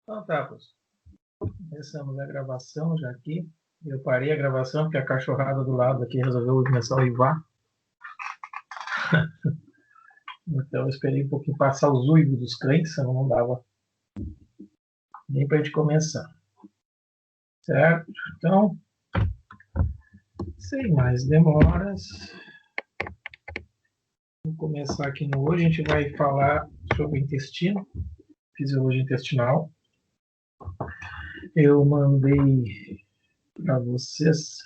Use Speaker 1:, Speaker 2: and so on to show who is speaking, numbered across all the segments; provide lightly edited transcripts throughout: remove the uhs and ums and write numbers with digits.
Speaker 1: Então tá, pessoal. Começamos a gravação já aqui. Eu parei a gravação porque a cachorrada do lado aqui resolveu começar a uivar. Então eu esperei um pouquinho passar os uivos dos cães, senão não dava nem para a gente começar. Certo? Então, sem mais demoras, vou começar aqui no hoje. A gente vai falar sobre intestino, fisiologia intestinal. Eu mandei para vocês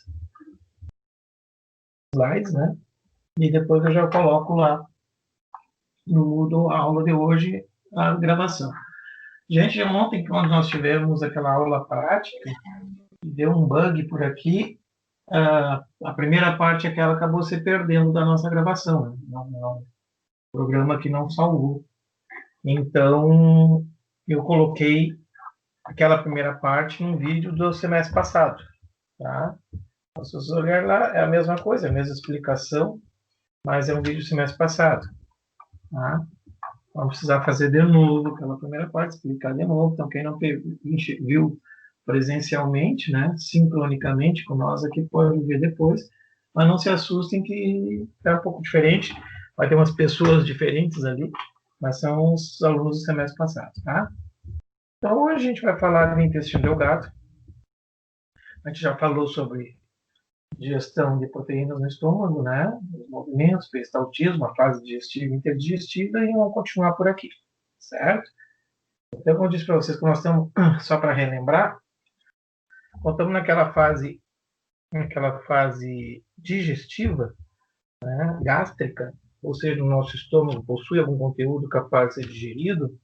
Speaker 1: slides, né? E depois eu já coloco lá no aula de hoje a gravação. Gente, ontem, quando nós tivemos aquela aula prática, deu um bug por aqui. A primeira parte é que ela acabou se perdendo da nossa gravação. Né? O programa que não salvou. Então, eu coloquei aquela primeira parte num vídeo do semestre passado. Tá? Se vocês olharem lá, é a mesma coisa, a mesma explicação, mas é um vídeo do semestre passado. Tá? Vamos precisar fazer de novo aquela primeira parte, explicar de novo. Então, quem não viu presencialmente, né, sincronicamente com nós aqui, pode ver depois. Mas não se assustem que é um pouco diferente. Vai ter umas pessoas diferentes ali, mas são os alunos do semestre passado, tá? Então, hoje a gente vai falar do intestino delgado. A gente já falou sobre digestão de proteínas no estômago, né? Os movimentos, peristaltismo, a fase digestiva e interdigestiva, e vamos continuar por aqui, certo? Então, como eu disse para vocês, que nós estamos, só para relembrar, nós estamos naquela fase digestiva, né, gástrica, ou seja, o nosso estômago possui algum conteúdo capaz de ser digerido,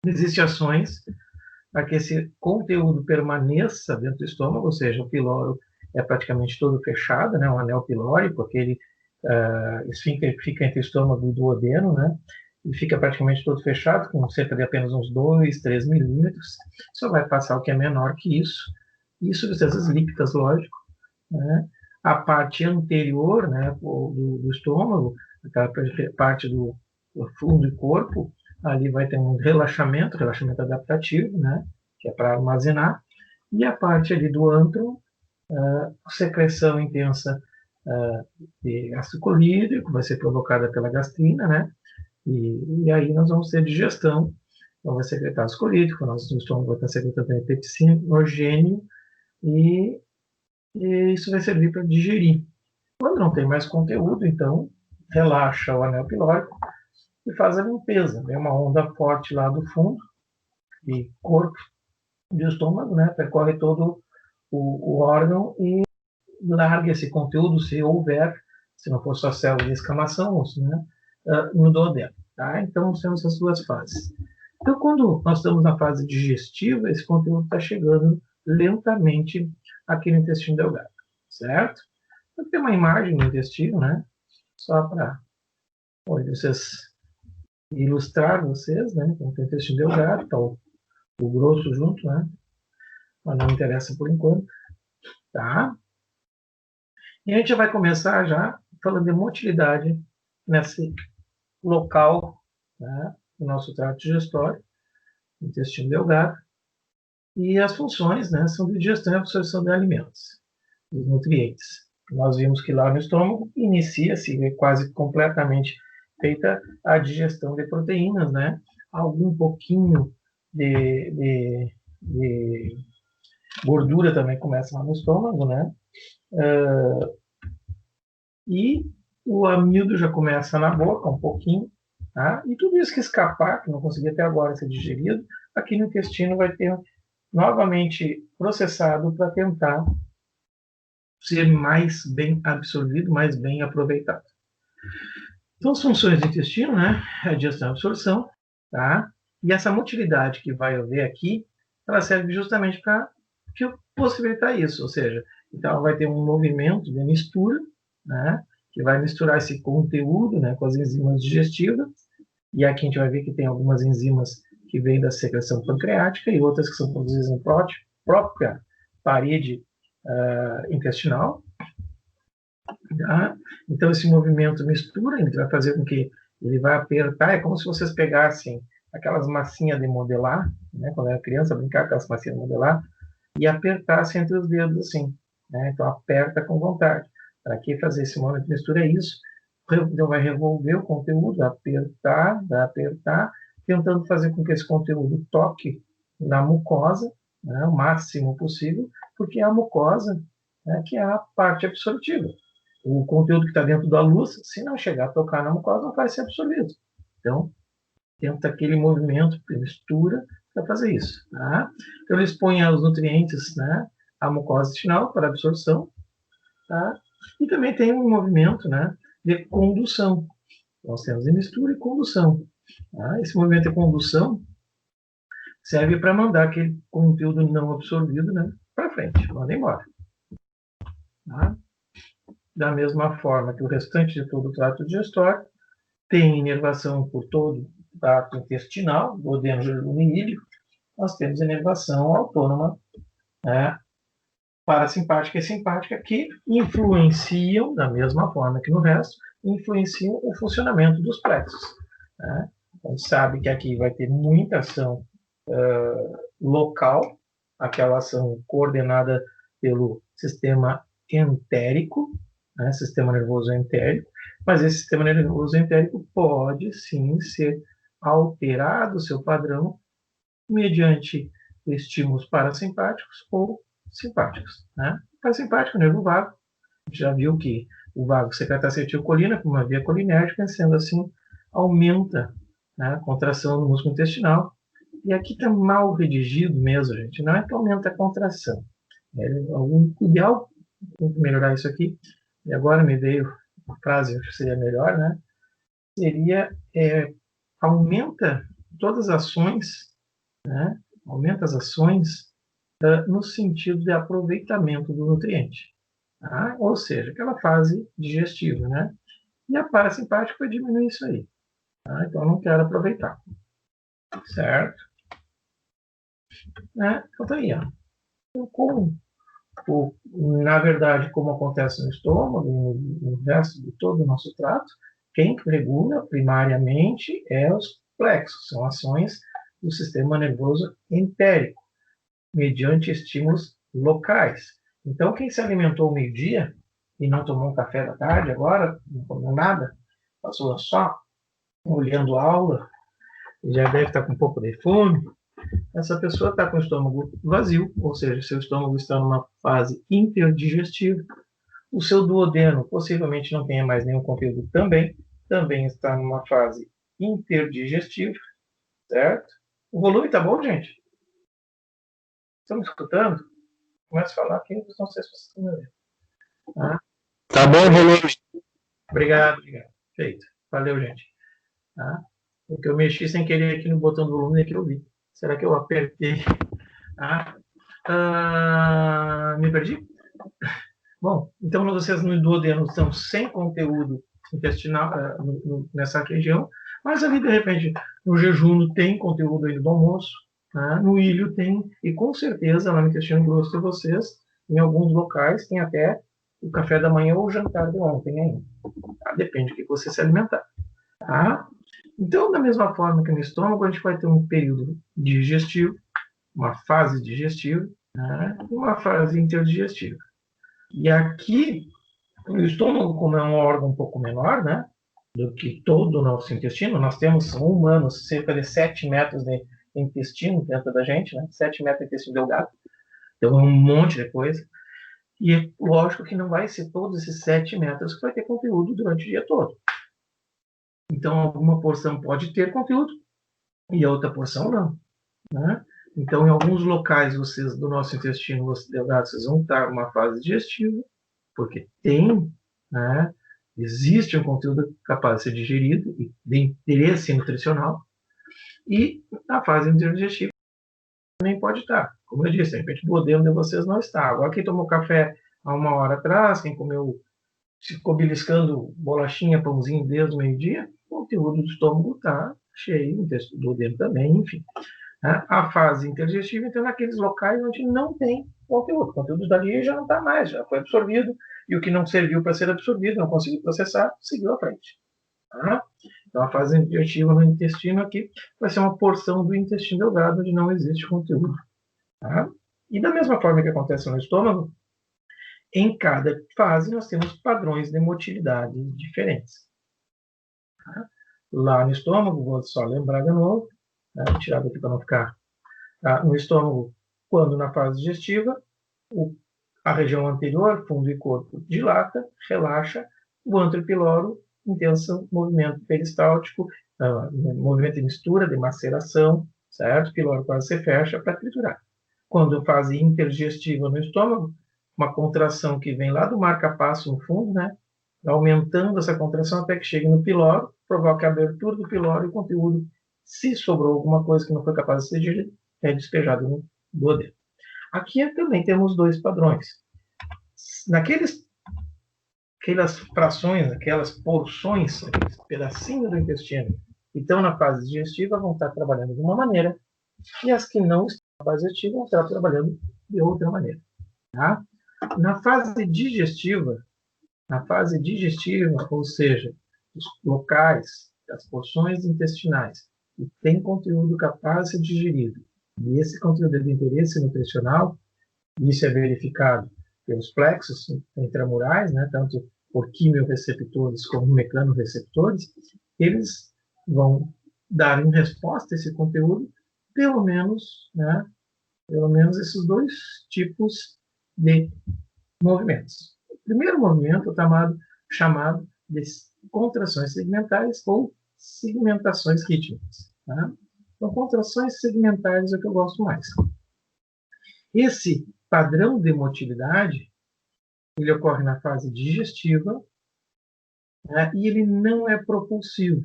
Speaker 1: existem ações para que esse conteúdo permaneça dentro do estômago, ou seja, o piloro é praticamente todo fechado, né, um anel pilórico, aquele esfíncter que fica entre o estômago e o duodeno, né, ele fica praticamente todo fechado, com cerca de apenas uns 2, 3 milímetros, só vai passar o que é menor que isso, e substâncias lípicas, lógico, né? A parte anterior, né, do estômago, aquela parte do fundo do corpo, ali vai ter um relaxamento adaptativo, né, que é para armazenar, e a parte ali do antro, secreção intensa de ácido clorídrico, vai ser provocada pela gastrina, né, e aí nós vamos ter digestão, então vai secretar ácido clorídrico, nosso estômago vai estar secretando pepsinogênio, e isso vai servir para digerir. Quando não tem mais conteúdo, então relaxa o anel pilórico e faz a limpeza. Vem uma onda forte lá do fundo, de corpo, do estômago, né? Percorre todo o órgão e larga esse conteúdo, se houver, se não for só célula de escamação, né? No duodeno. Tá? Então, nós temos essas duas fases. Então, quando nós estamos na fase digestiva, esse conteúdo está chegando lentamente aqui no intestino delgado, certo? Então, tem uma imagem no intestino, né? Só para vocês ilustrar vocês, né? Então, tem o intestino delgado, tá o grosso junto, né? Mas não interessa por enquanto, tá? E a gente vai começar já falando de motilidade nesse local, né? Do nosso trato digestório, intestino delgado. E as funções, né, são de digestão e absorção de alimentos, dos nutrientes. Nós vimos que lá no estômago inicia-se quase completamente feita a digestão de proteínas, né? Algum pouquinho de gordura também começa lá no estômago, né? E o amido já começa na boca, um pouquinho, tá? E tudo isso que escapar, que não conseguia até agora ser digerido, aqui no intestino vai ter novamente processado para tentar ser mais bem absorvido, mais bem aproveitado. Então, as funções do intestino, né, é a digestão e absorção, tá? E essa motilidade que vai haver aqui, ela serve justamente para possibilitar isso, ou seja, então ela vai ter um movimento de mistura, né, que vai misturar esse conteúdo, né, com as enzimas digestivas, e aqui a gente vai ver que tem algumas enzimas que vêm da secreção pancreática e outras que são produzidas na própria parede intestinal. Tá? Então, esse movimento mistura, ele vai fazer com que ele vai apertar, é como se vocês pegassem aquelas massinhas de modelar, né? Quando eu era criança, brincar com aquelas massinhas de modelar, e apertasse entre os dedos assim, né? Então aperta com vontade. Para que fazer esse momento de mistura é isso? Então vai revolver o conteúdo, apertar, vai apertar, tentando fazer com que esse conteúdo toque na mucosa, né, o máximo possível, porque é a mucosa, né, que é a parte absortiva. O conteúdo que está dentro da luz, se não chegar a tocar na mucosa, não vai ser absorvido. Então, tenta aquele movimento, mistura, para fazer isso. Tá? Então, eles põem os nutrientes, né, à mucosa intestinal para absorção. Tá? E também tem um movimento, né, de condução. Nós temos de mistura e condução. Tá? Esse movimento de condução serve para mandar aquele conteúdo não absorvido, né, para frente, manda embora. Tá? Da mesma forma que o restante de todo o trato digestório tem inervação por todo o trato intestinal, duodeno, jejum e ilho, nós temos inervação autônoma, né, parasimpática e simpática, que influenciam, da mesma forma que no resto, influenciam o funcionamento dos plexos. Né? A gente sabe que aqui vai ter muita ação local, aquela ação coordenada pelo sistema entérico, né, sistema nervoso entérico, mas esse sistema nervoso entérico pode sim ser alterado, seu padrão, mediante estímulos parasimpáticos ou simpáticos. Né? Parasimpático, nervo vago, a gente já viu que o vago secreta acetilcolina como uma via colinérgica, sendo assim, aumenta, né, a contração do músculo intestinal. E aqui está mal redigido mesmo, gente. Não é que aumenta a contração. O ideal, tem que melhorar isso aqui, e agora me veio a frase, acho que seria melhor, né? Seria, aumenta todas as ações, né? Aumenta as ações no sentido de aproveitamento do nutriente. Tá? Ou seja, aquela fase digestiva, né? E a parasimpática vai diminuir isso aí. Tá? Então, eu não quero aproveitar. Certo? Né? Então, tá aí, ó. Então, na verdade, como acontece no estômago e no resto de todo o nosso trato, quem regula primariamente é os plexos, são ações do sistema nervoso entérico, mediante estímulos locais. Então, quem se alimentou ao meio-dia e não tomou um café da tarde agora, não comeu nada, passou só olhando a aula, já deve estar com um pouco de fome, essa pessoa está com o estômago vazio, ou seja, seu estômago está numa fase interdigestiva. O seu duodeno possivelmente não tenha mais nenhum conteúdo também está numa fase interdigestiva, certo? O volume está bom, gente? Estão me escutando? Começa a falar aqui, não sei se vocês estão me vendo. Tá?
Speaker 2: Tá bom o volume.
Speaker 1: Obrigado. Feito. Valeu, gente. Tá? Porque eu mexi sem querer aqui no botão do volume e aqui eu vi. Será que eu apertei? Me perdi? Bom, então vocês no duodeno estão sem conteúdo intestinal nessa região, mas ali, de repente, no jejum tem conteúdo ainda do almoço, né? No ilho tem, e com certeza lá no intestino grosso de vocês, em alguns locais, tem até o café da manhã ou o jantar de ontem ainda. Tá? Depende do que você se alimentar. Tá? Então, da mesma forma que no estômago, a gente vai ter um período digestivo, uma fase digestiva, né? E uma fase interdigestiva. E aqui, o estômago, como é um órgão um pouco menor, né, do que todo o nosso intestino, nós temos, humanos, cerca de 7 metros de intestino dentro da gente, né, 7 metros de intestino delgado, então é um monte de coisa. E é lógico que não vai ser todos esses 7 metros que vai ter conteúdo durante o dia todo. Então, alguma porção pode ter conteúdo e a outra porção não. Né? Então, em alguns locais do nosso intestino delgado, vocês vão estar numa fase digestiva, porque tem, né, existe um conteúdo capaz de ser digerido e de interesse nutricional, e na fase interdigestiva também pode estar. Como eu disse, de repente o duodeno de vocês não está. Agora, quem tomou café há uma hora atrás, quem comeu, ficou beliscando bolachinha, pãozinho desde o meio-dia, o conteúdo do estômago está cheio, o duodeno também, enfim. A fase interdigestiva, então, naqueles locais onde não tem conteúdo. O conteúdo dali já não está mais, já foi absorvido, e o que não serviu para ser absorvido, não conseguiu processar, seguiu à frente. Tá? Então, a fase digestiva no intestino aqui vai ser uma porção do intestino delgado onde não existe conteúdo. Tá? E da mesma forma que acontece no estômago, em cada fase nós temos padrões de motilidade diferentes. Tá? Lá no estômago, vou só lembrar de novo, tá? Vou tirar daqui para não ficar. Tá? No estômago, quando na fase digestiva, a região anterior, fundo e corpo, dilata, relaxa, o antro piloro, intenso movimento peristáltico, movimento de mistura, de maceração, certo? O piloro quase se fecha para triturar. Quando fase interdigestiva no estômago, uma contração que vem lá do marca-passo no fundo, né? Aumentando essa contração até que chegue no piloro, provoca a abertura do piloro e o conteúdo, se sobrou alguma coisa que não foi capaz de ser digerido, é despejado no duodeno. Aqui também temos dois padrões. Aquelas frações, aquelas porções, aqueles pedacinhos do intestino que estão na fase digestiva vão estar trabalhando de uma maneira e as que não estão na fase digestiva vão estar trabalhando de outra maneira. Tá? Na fase digestiva, ou seja, os locais, as porções intestinais que têm conteúdo capaz de ser digerido, e esse conteúdo é de interesse nutricional, isso é verificado pelos plexos intramurais, né, tanto por quimiorreceptores como mecanorreceptores, eles vão dar em resposta a esse conteúdo, pelo menos esses dois tipos de movimentos. O primeiro movimento é chamado de contrações segmentais ou segmentações rítmicas. Tá? Então, contrações segmentais é o que eu gosto mais. Esse padrão de motilidade, ele ocorre na fase digestiva, né, e ele não é propulsivo.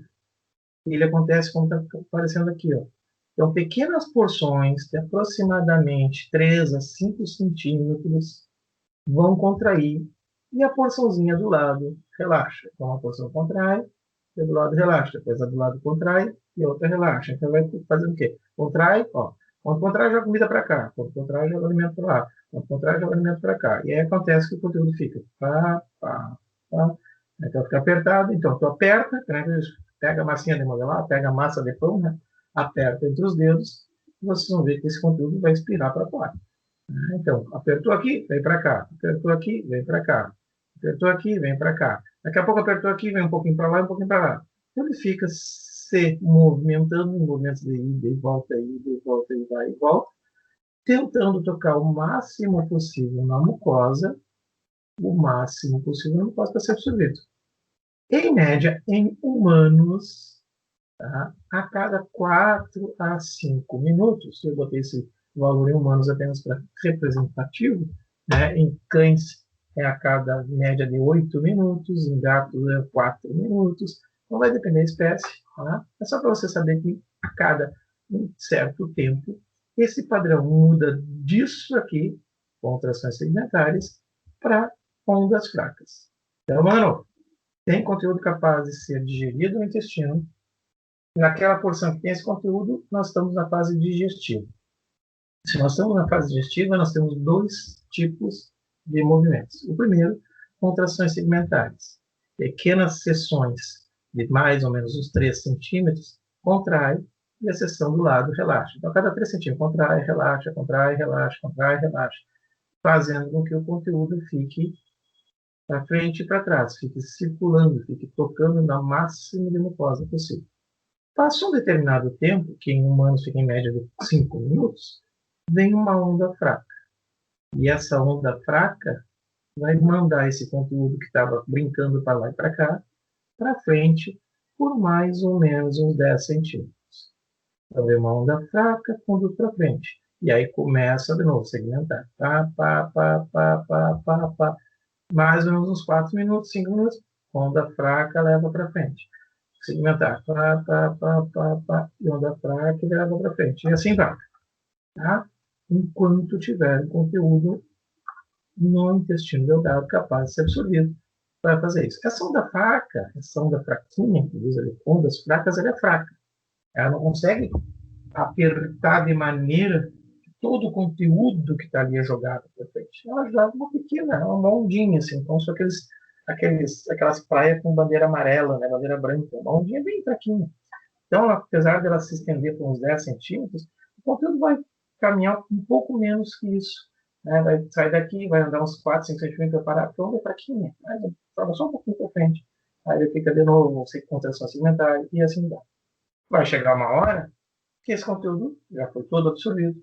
Speaker 1: Ele acontece como está aparecendo aqui. Ó. Então, pequenas porções de aproximadamente 3 a 5 centímetros vão contrair e a porçãozinha do lado relaxa. Então, uma porção contrai, e do lado relaxa. Depois a do lado contrai e a outra relaxa. Então, vai fazendo o quê? Contrai, ó. Quando contrai, joga comida para cá. Quando contrai, joga alimento para lá. Quando contrai, joga alimento para cá. E aí acontece que o conteúdo fica pá, pá, pá. Então, fica apertado. Então, tu aperta, né? Pega a massinha de modelar, pega a massa de pão, né? Aperta entre os dedos, e vocês vão ver que esse conteúdo vai espirar para fora. Então, apertou aqui, vem para cá. Apertou aqui, vem para cá. Apertou aqui, vem para cá. Daqui a pouco apertou aqui, vem um pouquinho para lá, um pouquinho para lá. Então, ele fica se movimentando em movimentos de ida e volta, ida e volta, e vai e volta, tentando tocar o máximo possível na mucosa, para ser absorvido. Em média, em humanos, tá? A cada 4 a 5 minutos, eu botei esse valor em humanos apenas para representativo, né? Em cães é a cada média de 8 minutos, em gatos é 4 minutos, então vai depender da espécie. Tá? É só para você saber que a cada um certo tempo, esse padrão muda disso aqui, contrações segmentares, para ondas fracas. Então, mano, tem conteúdo capaz de ser digerido no intestino. Naquela porção que tem esse conteúdo, nós estamos na fase digestiva. Se nós estamos na fase digestiva, nós temos dois tipos de movimentos. O primeiro, contrações segmentares. Pequenas seções de mais ou menos uns 3 centímetros, contrai, e a seção do lado relaxa. Então, a cada 3 centímetros, contrai, relaxa, contrai, relaxa, contrai, relaxa, fazendo com que o conteúdo fique para frente e para trás, fique circulando, fique tocando na máxima de mucosa possível. Passou um determinado tempo, que em humanos fica em média de 5 minutos, vem uma onda fraca. E essa onda fraca vai mandar esse conteúdo que estava brincando para lá e para cá, para frente, por mais ou menos uns 10 centímetros. Então, vem uma onda fraca, conduz para frente. E aí começa de novo a segmentar. Pá, pá, pá, pá, pá, pá, pá. Mais ou menos uns 4 minutos, 5 minutos, onda fraca leva para frente. Segmentar, pá, pá, pá, pá, pá, e onda fraca e leva para frente. E assim vai. Tá? Enquanto tiver conteúdo no intestino delgado capaz de ser absorvido para fazer isso. Essa onda fraca, essa onda fraquinha, que diz ali, ondas fracas, ela é fraca. Ela não consegue apertar de maneira que todo o conteúdo que está ali é jogado para frente. Ela joga uma pequena, uma ondinha, assim, como são aqueles aquelas praias com bandeira amarela, né, bandeira branca, uma ondinha bem fraquinha. Então, apesar dela se estender por uns 10 centímetros, o conteúdo vai caminhar um pouco menos que isso. Né? Vai sair daqui, vai andar uns 4, 5 centímetros para parar, porque a onda é fraquinha. Né? Sobe só um pouquinho para frente. Aí ele fica de novo, não sei, contração segmentar, e assim vai. Vai chegar uma hora que esse conteúdo já foi todo absorvido.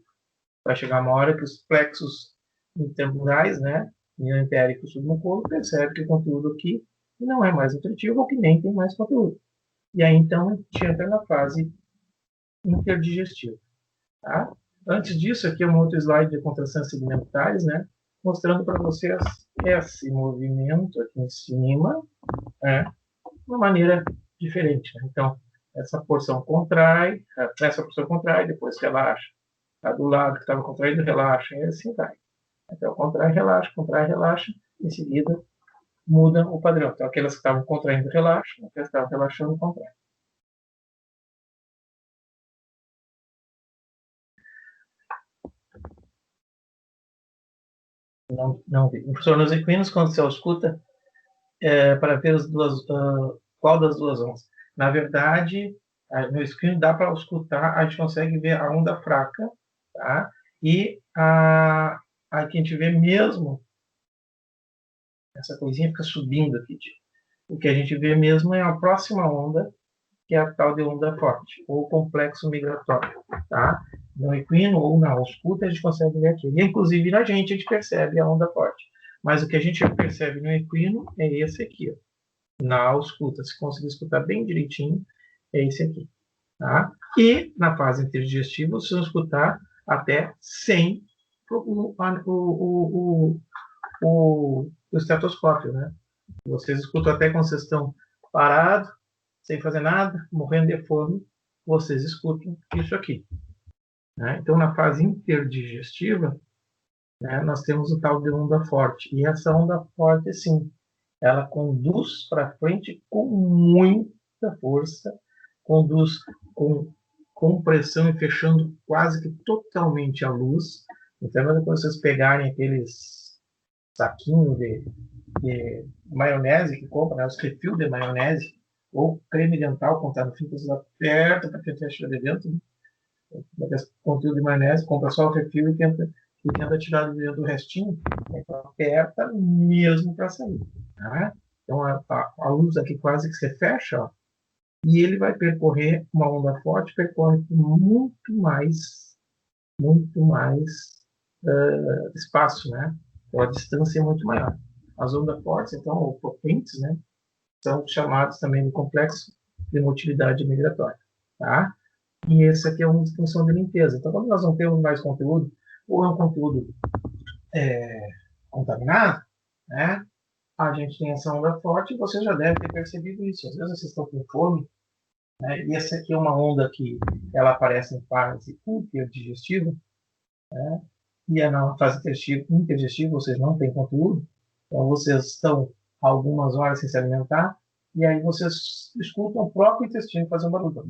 Speaker 1: Vai chegar uma hora que os plexos intermurais, né, entérico submucoso, percebe que o conteúdo aqui não é mais nutritivo ou que nem tem mais conteúdo. E aí, então, a gente entra na fase interdigestiva. Tá? Antes disso, aqui é um outro slide de contrações segmentares, né, mostrando para vocês esse movimento aqui em cima, né, de uma maneira diferente. Né? Então, essa porção contrai, depois relaxa. A do lado que estava contraído, relaxa, e assim vai. Então, contrai, relaxa, em seguida muda o padrão. Então, aquelas que estavam contraindo, relaxam, aquelas que estavam relaxando, contraem. Não vi. Professor, nos equinos, quando você escuta, para ver as duas, qual das duas ondas. Na verdade, no equino dá para escutar, a gente consegue ver a onda fraca, tá? E a que a gente vê mesmo, essa coisinha fica subindo aqui. O que a gente vê mesmo é a próxima onda, que é a tal de onda forte, ou complexo migratório, tá? No equino ou na ausculta, a gente consegue ver aqui. E, inclusive, na gente percebe a onda forte. Mas o que a gente percebe no equino é esse aqui, ó. Na ausculta, se conseguir escutar bem direitinho, é esse aqui, tá? E na fase interdigestiva, vocês vão escutar até 100 o estetoscópio, né? Vocês escutam até quando vocês estão parados, sem fazer nada, morrendo de fome, vocês escutam isso aqui. Né? Então, na fase interdigestiva, né, nós temos o tal de onda forte. E essa onda forte, sim, ela conduz para frente com muita força, conduz com compressão e fechando quase que totalmente a luz. Então, quando vocês pegarem aqueles saquinhos de maionese que compra, né, os refil de maionese, ou creme dental, quando está no fim, você aperta para tentar tirar de dentro, né? Conteúdo de maionese, compra só o refil e tenta tirar do restinho, então aperta mesmo para sair. Tá? Então a luz aqui quase que você fecha, ó, e ele vai percorrer uma onda forte, percorre muito mais espaço, né? Então a distância é muito maior. As ondas fortes, então, ou potentes, né, são chamados também de complexo de motilidade migratória, tá? E esse aqui é uma função de limpeza. Então, quando nós não temos mais conteúdo, ou é um conteúdo contaminado, né, a gente tem essa onda forte e você já deve ter percebido isso. Às vezes vocês estão com fome, né, e essa aqui é uma onda que ela aparece em fase interdigestiva, né, e é na fase interdigestiva vocês não têm conteúdo, então vocês estão algumas horas sem se alimentar, e aí vocês escutam o próprio intestino fazer um barulho.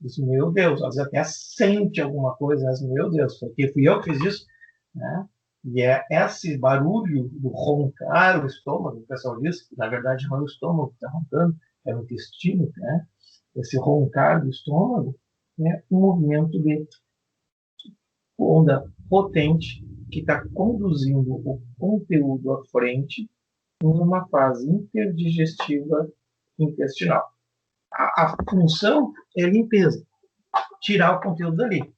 Speaker 1: Diz, meu Deus, às vezes até sente alguma coisa, mas, meu Deus, porque fui eu que fiz isso, né? E é esse barulho do roncar o estômago, o pessoal diz que na verdade não é o estômago que está roncando, é o intestino, né? Esse roncar do estômago é um movimento de onda potente que está conduzindo o conteúdo à frente em uma fase interdigestiva intestinal. A função é limpeza, tirar o conteúdo dali.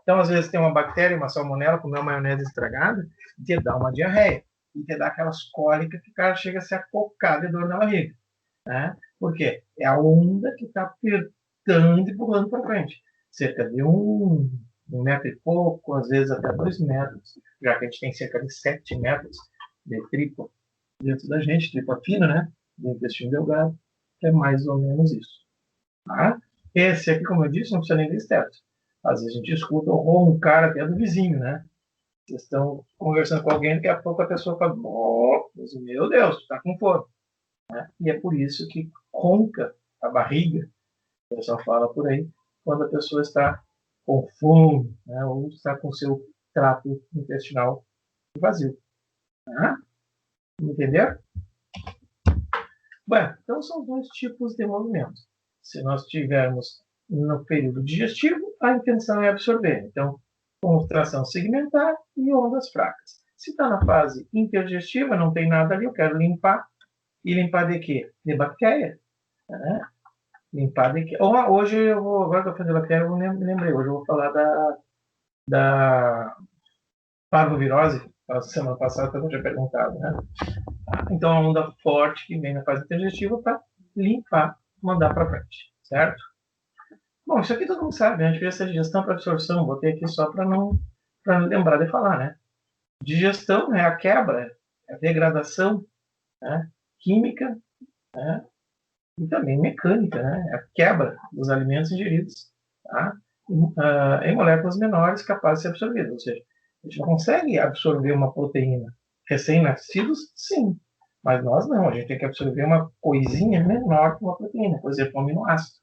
Speaker 1: Então, às vezes, tem uma bactéria, uma salmonela, comer uma maionese estragada, e te dá uma diarreia, e te dá aquelas cólicas que o cara chega a se acocar de dor na barriga. Né? Por quê? É a onda que está apertando e empurrando para frente. Cerca de um metro e pouco, às vezes até 2 metros, já que a gente tem cerca de 7 metros de tripa dentro da gente, tripa fina, né? De intestino delgado, é mais ou menos isso. Tá? Esse aqui, como eu disse, não precisa nem de esteto. Às vezes a gente escuta o roncar até do vizinho, né? Vocês estão conversando com alguém, daqui a pouco a pessoa fala, oh, meu Deus, está com fome. Né? E é por isso que ronca a barriga, o pessoal fala por aí, quando a pessoa está com fome, né? Ou está com seu trato intestinal vazio. Tá? Entendeu? Bem, então são dois tipos de movimento. Se nós tivermos no período digestivo, a intenção é absorver. Então, contração segmentar e ondas fracas. Se está na fase interdigestiva, não tem nada ali, eu quero limpar. E limpar de quê? De bactéria. Né? Limpar de quê? Hoje eu vou, agora que eu falei de bactéria, eu me lembrei. Hoje eu vou falar da parvovirose. A semana passada eu tinha perguntado, né? Então, a onda forte que vem na fase interdigestiva para limpar, mandar para frente, certo? Bom, isso aqui todo mundo sabe, né? A gente fez essa digestão para absorção, botei aqui só para lembrar de falar, né? Digestão é a quebra, é a degradação, né? Química, né? E também mecânica, né? É a quebra dos alimentos ingeridos, tá? Em moléculas menores capazes de ser absorvidas. Ou seja, a gente não consegue absorver uma proteína. Recém-nascidos, sim. Mas nós não, a gente tem que absorver uma coisinha menor que uma proteína, por exemplo, um aminoácido.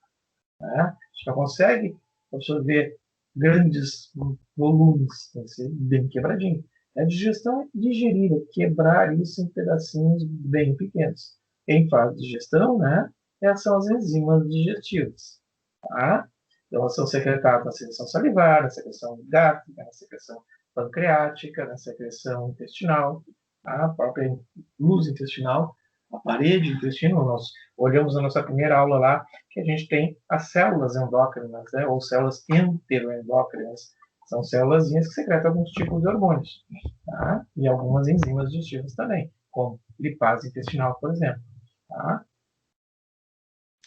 Speaker 1: Né? A gente não consegue absorver grandes volumes, tem que ser bem quebradinho. A digestão é digerir, é quebrar isso em pedacinhos bem pequenos. Quem faz digestão, né? Essas são as enzimas digestivas. Tá? Então, elas são secretadas na secreção salivar, na secreção gástrica, na secreção pancreática, na secreção intestinal, tá? A própria luz intestinal, a parede do intestino. Nós olhamos na nossa primeira aula lá que a gente tem as células endócrinas, né? Ou células enteroendócrinas. São células que secretam alguns tipos de hormônios, tá? E algumas enzimas digestivas também, como lipase intestinal, por exemplo. Tá?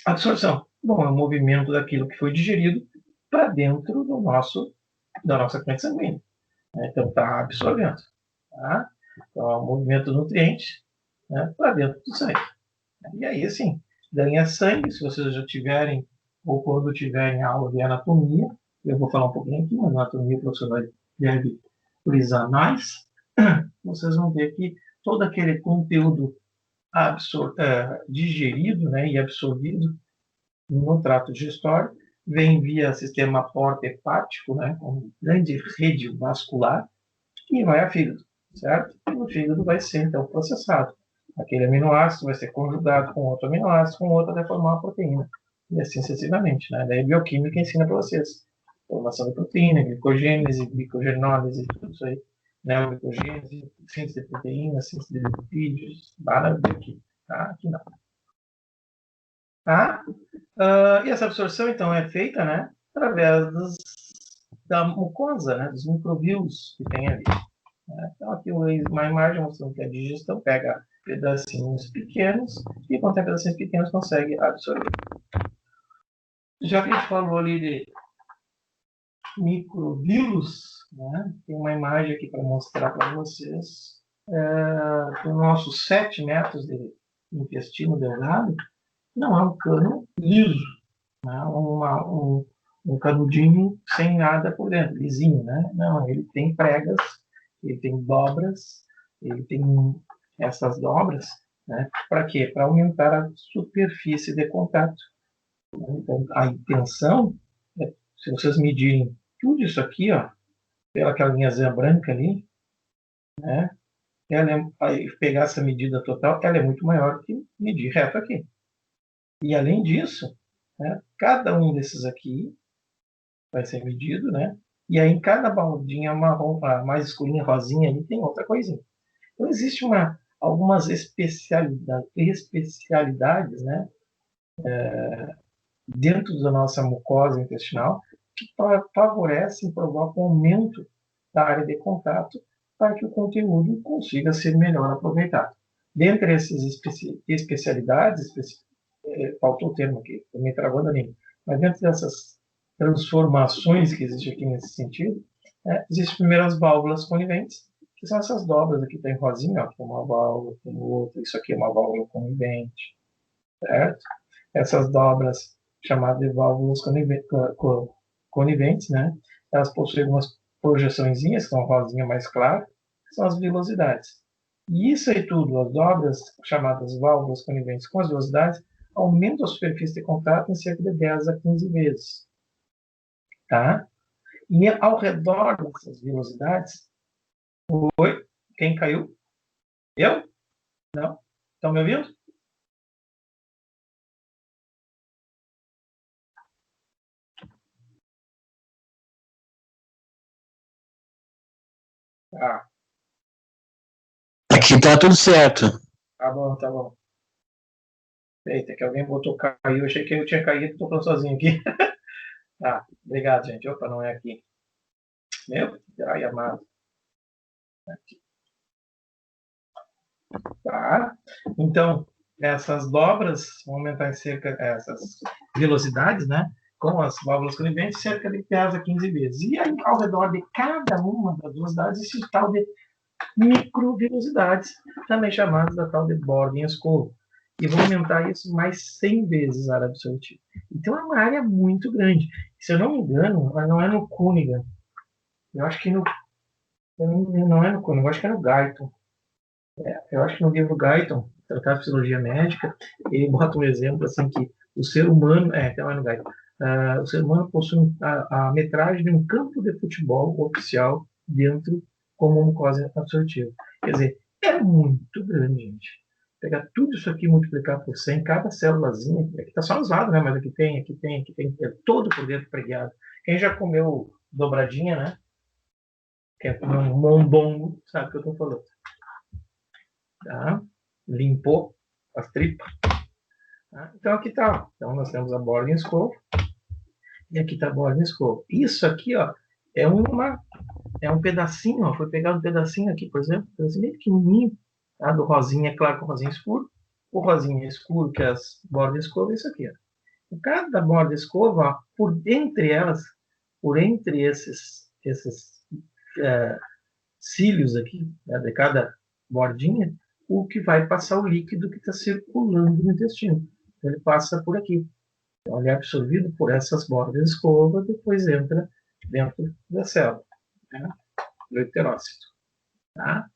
Speaker 1: Absorção. Bom, é o movimento daquilo que foi digerido para dentro da nossa corrente sanguínea. Né? Então, está absorvendo. Tá? Então, é o movimento dos nutrientes, né, para dentro do sangue. E aí, assim, ganha sangue, se vocês já tiverem, ou quando tiverem aula de anatomia, eu vou falar um pouquinho aqui, mas anatomia o professor deve frisar mais, vocês vão ver que todo aquele conteúdo digerido, né, e absorvido no trato digestório, vem via sistema porta-hepático, né, com grande rede vascular, e vai a fígado, certo? E no fígado vai ser, então, processado. Aquele aminoácido vai ser conjugado com outro aminoácido, com outro, até formar uma proteína. E assim sucessivamente, né? Daí a bioquímica ensina para vocês. Formação de proteína, glicogênese, glicogenólise, tudo isso aí. Neoglicogênese, síntese de proteína, síntese de lipídios, lá na bioquímica. Tá? Aqui não. Tá? E essa absorção, então, é feita, né, através da mucosa, né, dos microvíos que tem ali. Né? Então, aqui uma imagem mostrando que a digestão pega pedacinhos pequenos e, quando tem pedacinhos pequenos, consegue absorver. Já que a gente falou ali de microvíos, né, tem uma imagem aqui para mostrar para vocês. Os nossos 7 metros de intestino delgado não é um cano liso, né? Um canudinho sem nada por dentro, lisinho, né? Não, ele tem pregas, ele tem dobras, ele tem essas dobras, né? Para quê? Para aumentar a superfície de contato. Então, a intenção, se vocês medirem tudo isso aqui, ó, pela aquela linhazinha branca ali, né? Pegar essa medida total, ela é muito maior que medir reto aqui. E além disso, né, cada um desses aqui vai ser medido, né? E aí em cada baldinha marrom, mais escurinha, rosinha, ali tem outra coisinha. Então existe algumas especialidades, né, dentro da nossa mucosa intestinal que favorecem, provocam um aumento da área de contato para que o conteúdo consiga ser melhor aproveitado. Dentre essas especialidades, faltou o termo aqui, estou me travando a língua, mas dentro dessas transformações que existem aqui nesse sentido, existem primeiro as válvulas coniventes, que são essas dobras aqui, tem rosinha, ó, uma válvula, tem outra, isso aqui é uma válvula conivente, certo? Essas dobras, chamadas de válvulas coniventes, né? Elas possuem algumas projeçõezinhas, que são rosinha mais clara, que são as vilosidades. E isso aí tudo, as dobras, chamadas válvulas coniventes com as vilosidades, aumentam a superfície de contato em cerca de 10 a 15 vezes. Tá? E ao redor dessas vilosidades, quem caiu? Eu? Não? Estão me ouvindo? Tá,
Speaker 2: Aqui tá tudo certo.
Speaker 1: tá bom, tá bom. Eita, que alguém botou caiu. Eu achei que eu tinha caído, tô falando sozinho aqui. Tá, obrigado, gente. Opa, não é aqui. Meu, ai, amado. Aqui. Tá. Então, essas dobras vão aumentar em cerca, essas velocidades, né? Com as válvulas coniventes, cerca de 10 a 15 vezes. E aí, ao redor de cada uma das velocidades, existe o tal de microvelocidades, também chamadas da tal de Bording-Score. E vão aumentar isso mais 100 vezes a área absolutiva. Então é uma área muito grande. Se eu não me engano, não é no Cunningham. Eu acho que no. Não é no Cunningham, eu acho que é no Guyton. Eu acho que no livro Guyton, Tratado de Psicologia Médica, ele bota um exemplo assim que o ser humano. Não é no Guyton. O ser humano possui a metragem de um campo de futebol oficial dentro como mucosa absortiva. Quer dizer, é muito grande, gente. Pegar tudo isso aqui e multiplicar por 100, cada célulazinha, aqui está só usado, né? Mas aqui tem, é todo por dentro pregado. Quem já comeu dobradinha, né? Quem comer um mondongo, sabe o que eu estou falando. Tá? Limpou as tripas. Tá? Então aqui está. Então nós temos a Bording Score e aqui está a Bording Score. Isso aqui, ó, é um pedacinho, ó, foi pegar um pedacinho aqui, por exemplo, um pedacinho bem pequenininho, tá? Do rosinha, claro, com rosinha escuro. O rosinha escuro, que é as bordas escova, é isso aqui, ó. Cada borda escova, ó, por entre elas, por entre esses cílios aqui, né, de cada bordinha, o que vai passar o líquido que está circulando no intestino. Então, ele passa por aqui. Então, ele é absorvido por essas bordas de escova, depois entra dentro da célula, né, do enterócito. Tá?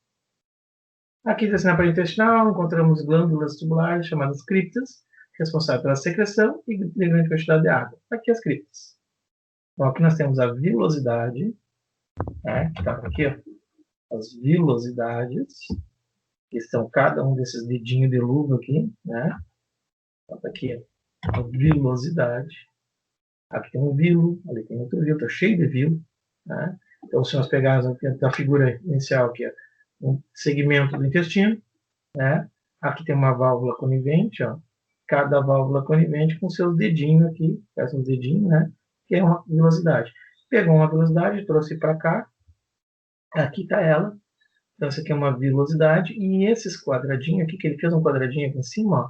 Speaker 1: Aqui, na parede intestinal, encontramos glândulas tubulares chamadas criptas, responsáveis pela secreção e de grande quantidade de água. Aqui as criptas. Então, aqui nós temos a vilosidade, né, que está aqui, ó, as vilosidades, que são cada um desses dedinhos de luva aqui, né? Então, tá aqui, ó, a vilosidade. Aqui tem um vilo, ali tem outro vilo, está cheio de vilo, né? Então, se nós pegarmos a figura inicial aqui, ó, um segmento do intestino, né? Aqui tem uma válvula conivente, ó. Cada válvula conivente com seus dedinhos aqui, parece um dedinho, né? Que é uma velocidade. Pegou uma velocidade, trouxe para cá. Aqui está ela. Então, essa aqui é uma velocidade. E esses quadradinhos aqui, que ele fez um quadradinho aqui em cima, ó.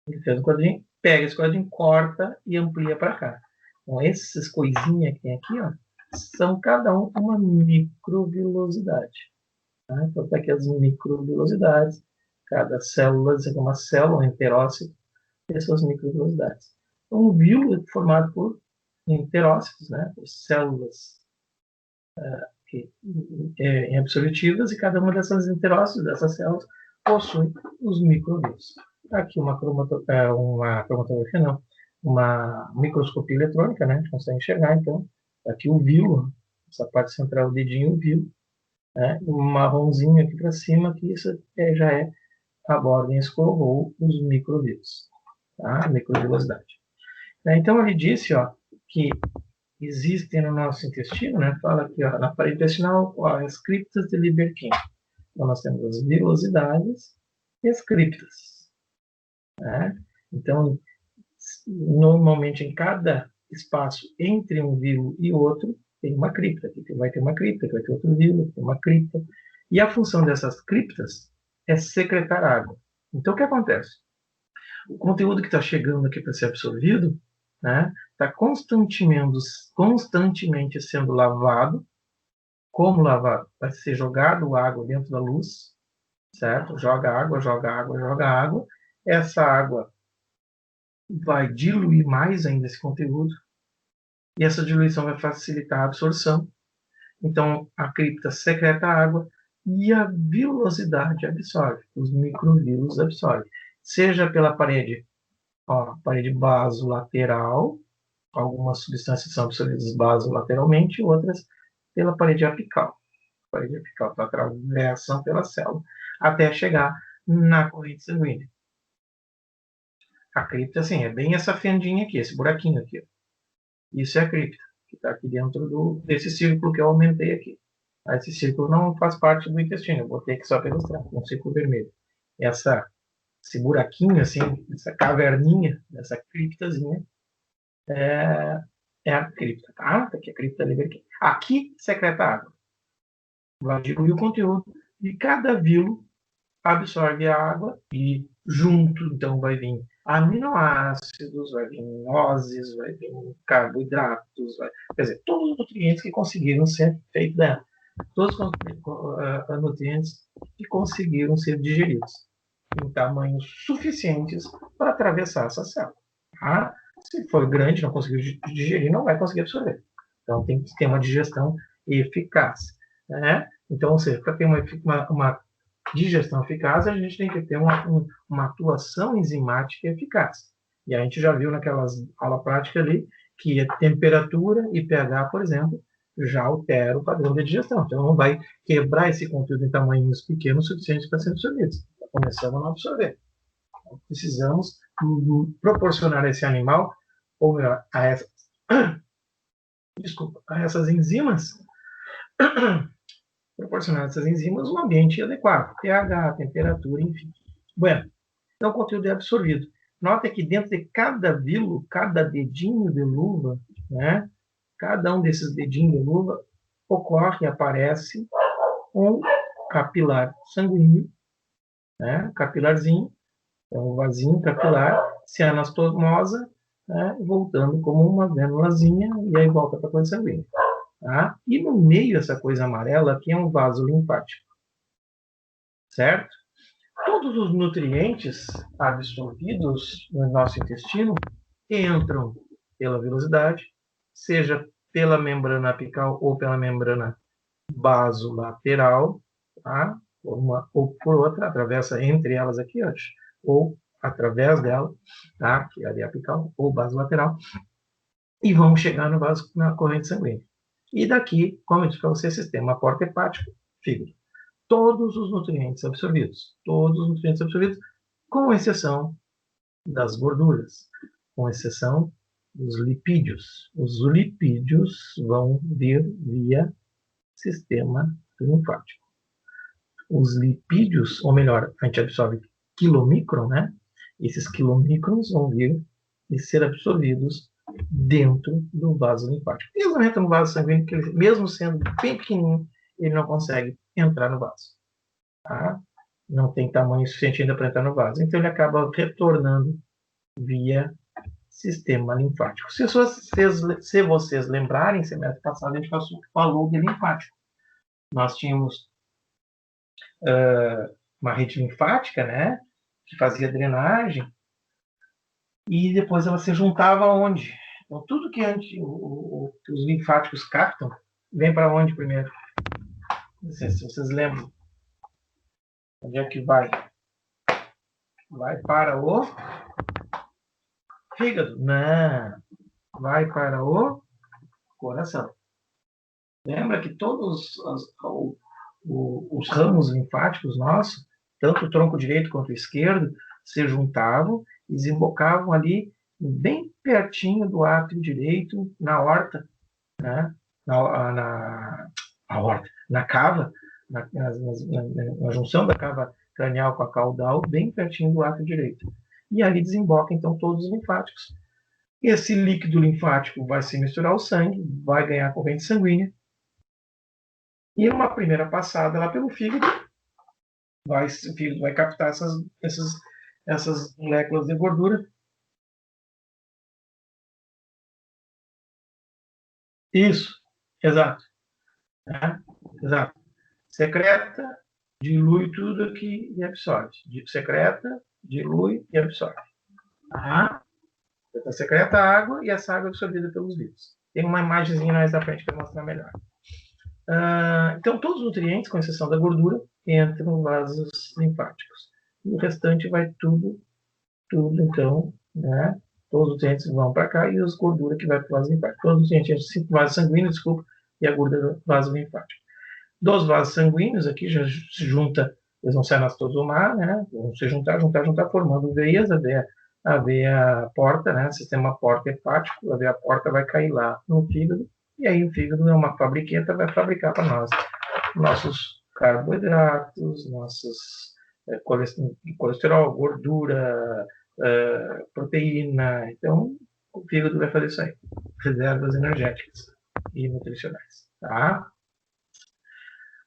Speaker 1: Ele fez um quadradinho, pega esse quadradinho, corta e amplia para cá. Então, essas coisinhas que tem aqui, ó, são cada um uma microvelocidade. Tá? Então, tá aqui as microvelocidades. Cada célula, isso aqui é uma célula, um enterócito, tem suas microvelocidades. Então, o vírus é formado por enterócitos, né? Por células que, absortivas, e cada uma dessas enterócitos, dessas células, possui os microvírus. Aqui uma cromatografia, não, uma microscopia eletrônica, né? A gente consegue enxergar, então, aqui o vírus, essa parte central do dedinho, o vírus, né? Um marronzinho aqui para cima, que isso já é a Bording Score ou os microvírus, tá? Microvilosidade. Então, ele disse, ó, que existem no nosso intestino, né? Fala aqui, ó, na parede intestinal, ó, as criptas de Lieberkühn. Então, nós temos as vilosidades e as criptas, né? Então, normalmente, em cada espaço entre um vírus e outro, tem uma cripta. Aqui vai ter uma cripta, aqui vai ter outro vírus, tem uma cripta. E a função dessas criptas é secretar água. Então, o que acontece? O conteúdo que está chegando aqui para ser absorvido, né, está constantemente sendo lavado. Como lavado? Vai ser jogado água dentro da luz, certo? Joga água, joga água, joga água. Essa água vai diluir mais ainda esse conteúdo, e essa diluição vai facilitar a absorção. Então, a cripta secreta água e a vilosidade absorve, os microvírus absorvem, seja pela parede, ó, parede basolateral, algumas substâncias são absorvidas basolateralmente, outras pela parede apical. A parede apical então, atravessam pela célula até chegar na corrente sanguínea. A cripta, assim, é bem essa fendinha aqui, esse buraquinho aqui. Ó. Isso é a cripta, que está aqui dentro desse círculo que eu aumentei aqui. Esse círculo não faz parte do intestino, eu botei aqui só para ilustrar, um círculo vermelho. Esse buraquinho, assim, essa caverninha, essa criptazinha, é a cripta, tá? Tá aqui a cripta livre aqui. Aqui secreta água. Vai diluir o conteúdo e cada vilo absorve a água e junto, então, vai vir aminoácidos, vai vir nozes, vai vir carboidratos, quer dizer, todos os nutrientes que conseguiram ser feitos dela. Todos os nutrientes que conseguiram ser digeridos em tamanhos suficientes para atravessar essa célula. Tá? Se for grande, não conseguiu digerir, não vai conseguir absorver. Então, tem que ter uma digestão eficaz. Né? Então, ou seja, para ter uma digestão eficaz, a gente tem que ter uma atuação enzimática eficaz. E a gente já viu naquelas aula prática ali que a temperatura e pH, por exemplo, já altera o padrão de digestão. Então, não vai quebrar esse conteúdo em tamanhos pequenos suficientes para ser absorvidos. Começamos a não absorver. Então, precisamos proporcionar a esse animal, ou melhor, a essas enzimas, proporcionar a essas enzimas um ambiente adequado, pH, temperatura, enfim. Bueno, então o conteúdo é absorvido. Nota que dentro de cada vilo, cada dedinho de luva, né, cada um desses dedinhos de luva, ocorre, aparece um capilar sanguíneo, né, capilarzinho, é um vasinho capilar, se anastomosa, né, voltando como uma vênulazinha, e aí volta para a corrente sanguínea. Tá? E no meio dessa coisa amarela aqui é um vaso linfático, certo? Todos os nutrientes absorvidos no nosso intestino entram pela velocidade, seja pela membrana apical ou pela membrana basolateral, tá? Uma ou por outra, atravessa entre elas aqui, ou através dela, tá? Que é a apical ou basolateral, e vão chegar no vaso, na corrente sanguínea. E daqui, como eu disse para você, sistema porta-hepático, fígado. Todos os nutrientes absorvidos, com exceção das gorduras, com exceção dos lipídios. Os lipídios vão vir via sistema linfático. Os lipídios, ou melhor, a gente absorve quilomicron, né? Esses quilomicrons vão vir e ser absorvidos dentro do vaso linfático. Eles não entram no vaso sanguíneo, porque mesmo sendo bem pequenininho, ele não consegue entrar no vaso. Tá? Não tem tamanho suficiente ainda para entrar no vaso. Então ele acaba retornando via sistema linfático. Se vocês lembrarem, semestre passado a gente falou de linfático. Nós tínhamos uma rede linfática, né, que fazia drenagem, e depois ela se juntava aonde? Então, tudo que os linfáticos captam, vem para onde primeiro? Não sei se vocês lembram. Onde é que vai? Vai para o fígado? Não. Vai para o coração. Lembra que todos os ramos linfáticos nossos, tanto o tronco direito quanto o esquerdo, se juntavam e desembocavam ali bem pertinho do átrio direito, na aorta, né? na cava, na junção da cava cranial com a caudal, bem pertinho do átrio direito. E ali desemboca, então, todos os linfáticos. Esse líquido linfático vai se misturar ao sangue, vai ganhar corrente sanguínea, e numa primeira passada lá pelo fígado, o fígado vai captar essas moléculas de gordura. Isso, exato. Né? Exato. Secreta, dilui tudo aqui e absorve. Secreta, dilui e absorve. Tá? Então, secreta a água e essa água é absorvida pelos vírus. Tem uma imagenzinha mais à frente para mostrar melhor. Então, todos os nutrientes, com exceção da gordura, entram nos vasos linfáticos. E o restante vai tudo, então, né? Todos os nutrientes vão para cá e as gorduras que vai para o vaso linfático. Todos os nutrientes do vaso sanguíneo, e a gordura do vaso linfático. Dos vasos sanguíneos, aqui já se junta, eles vão se anastomosar, né? Vão se juntar, formando veias, a veia porta, né? Sistema porta hepático, a veia porta vai cair lá no fígado, e aí o fígado é uma fabriqueta, vai fabricar para nós nossos carboidratos, nossos colesterol, gordura, proteína. Então, o fígado vai fazer isso aí. Reservas energéticas e nutricionais. Tá?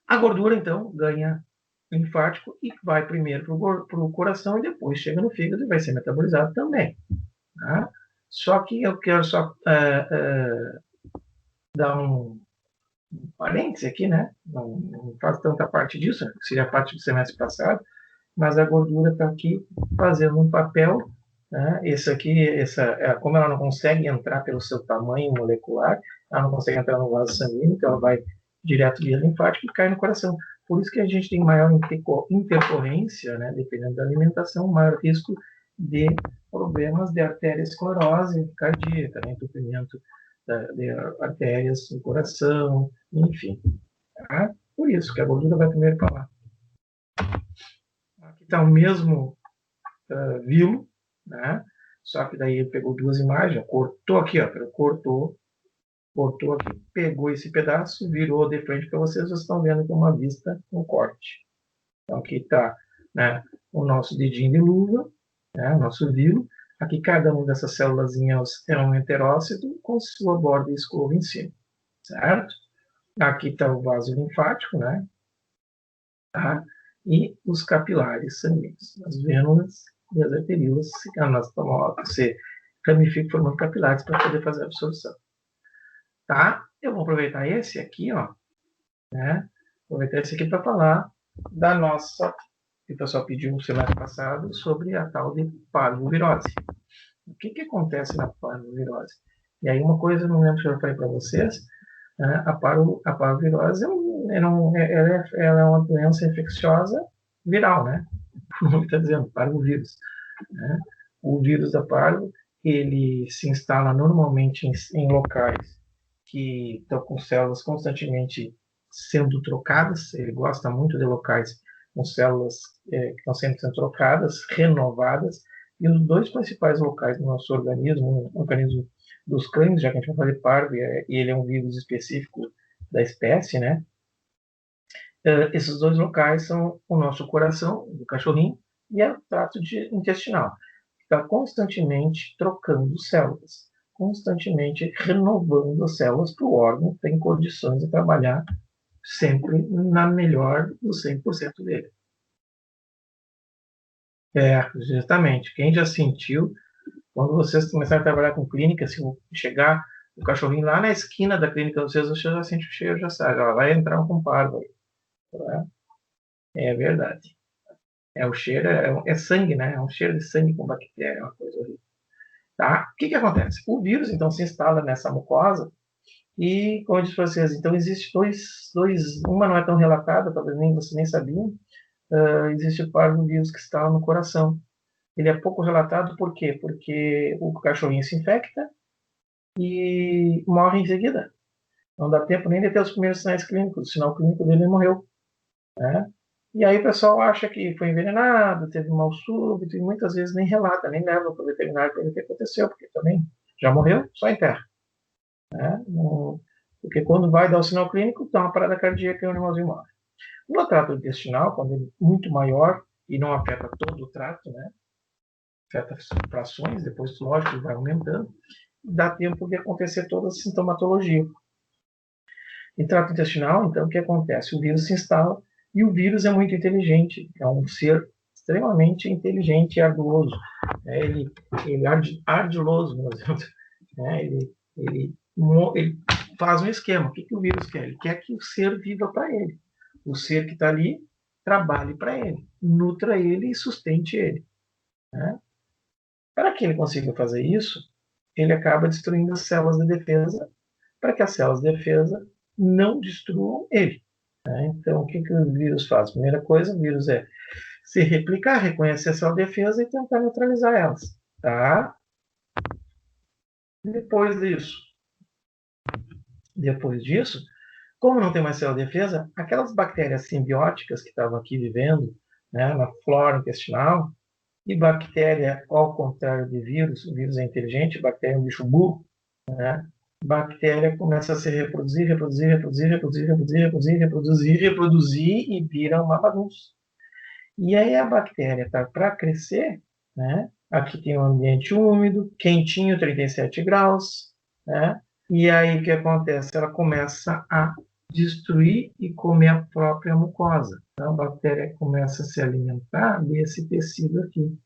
Speaker 1: A gordura, então, ganha linfático e vai primeiro para o coração e depois chega no fígado e vai ser metabolizado também. Tá? Só que eu quero só dar um parêntese aqui, né? Não faz tanta parte disso, seria parte do semestre passado, mas a gordura está aqui fazendo um papel. Né? Esse aqui, como ela não consegue entrar pelo seu tamanho molecular, ela não consegue entrar no vaso sanguíneo, então ela vai direto via linfática e cai no coração. Por isso que a gente tem maior intercorrência, né? Dependendo da alimentação, maior risco de problemas de arteriosclerose cardíaca, né? Entupimento de artérias no coração, enfim. Tá? Por isso que a gordura vai primeiro para lá. Aqui está o mesmo vilo, né? Só que daí ele pegou duas imagens, cortou aqui, ó, cortou aqui, pegou esse pedaço, virou de frente para vocês estão vendo que é uma vista, um corte. Então aqui está, né, o nosso dedinho de luva, né, o nosso vilo. Aqui cada uma dessas células é um enterócito com sua borda escova em cima, certo? Aqui está o vaso linfático, né? Tá? E os capilares sanguíneos, as vênulas e as arteríolas se ramificam formando capilares para poder fazer a absorção. Tá? Eu vou aproveitar esse aqui, ó, né? Aproveitar esse aqui para falar da nossa, que o pessoal pediu no semestre passado, sobre a tal de parvovirose. O que acontece na parvovirose? E aí uma coisa, não lembro se eu já falei para vocês, né? A parvovirose ela é uma doença infecciosa viral, né? O nome está dizendo, parvovírus. Né? O vírus da parvo, ele se instala normalmente em locais que estão com células constantemente sendo trocadas. Ele gosta muito de locais com células que estão sempre sendo trocadas, renovadas. E os dois principais locais do nosso organismo, o organismo dos cães, já que a gente vai falar de parvo, e ele é um vírus específico da espécie, né? Esses dois locais são o nosso coração, do cachorrinho, e o trato intestinal. Está constantemente trocando células, constantemente renovando as células para o órgão ter condições de trabalhar sempre na melhor dos 100% dele. Justamente. Quem já sentiu, quando vocês começarem a trabalhar com clínica, se chegar o cachorrinho lá na esquina da clínica, vocês já sentem o cheiro, já sabe, vai entrar um parvo aí. Tá? É verdade. O cheiro é sangue, né? É um cheiro de sangue com bactéria, é uma coisa horrível. Tá? O que acontece? O vírus, então, se instala nessa mucosa e, como eu disse para vocês, então existe uma não é tão relatada, talvez vocês nem sabiam, existe o parvovírus que está no coração. Ele é pouco relatado, por quê? Porque o cachorrinho se infecta e morre em seguida. Não dá tempo nem de ter os primeiros sinais clínicos, o sinal clínico dele morreu. Né? E aí o pessoal acha que foi envenenado, teve mal súbito, e muitas vezes nem relata, nem leva para o veterinário para ver o que aconteceu, porque também já morreu, só enterra. Né? Porque quando vai dar o sinal clínico, dá uma parada cardíaca e o animalzinho morre. No trato intestinal, quando ele é muito maior e não afeta todo o trato, né? Afeta frações, depois, lógico, vai aumentando, dá tempo de acontecer toda a sintomatologia. Em trato intestinal, então, o que acontece? O vírus se instala e o vírus é muito inteligente, é um ser extremamente inteligente e arduoso. Ele é ardiloso, né? Ele faz um esquema. O que o vírus quer? Ele quer que o ser viva para ele. O ser que está ali trabalhe para ele, nutra ele e sustente ele. Né? Para que ele consiga fazer isso, ele acaba destruindo as células de defesa, para que as células de defesa não destruam ele. Né? Então, o que o vírus faz? Primeira coisa, o vírus é se replicar, reconhecer a célula de defesa e tentar neutralizar elas. Tá? Depois disso, como não tem mais célula de defesa, aquelas bactérias simbióticas que estavam aqui vivendo, né, na flora intestinal, e bactéria, ao contrário de vírus, o vírus é inteligente, bactéria é um bicho burro, né? bactéria começa a se reproduzir, reproduzir, reproduzir, reproduzir, reproduzir, reproduzir, reproduzir, reproduzir e vira uma bagunça. E aí a bactéria está para crescer, né? Aqui tem um ambiente úmido, quentinho, 37 graus, né? E aí o que acontece? Ela começa a destruir e comer a própria mucosa. Então a bactéria começa a se alimentar desse tecido aqui.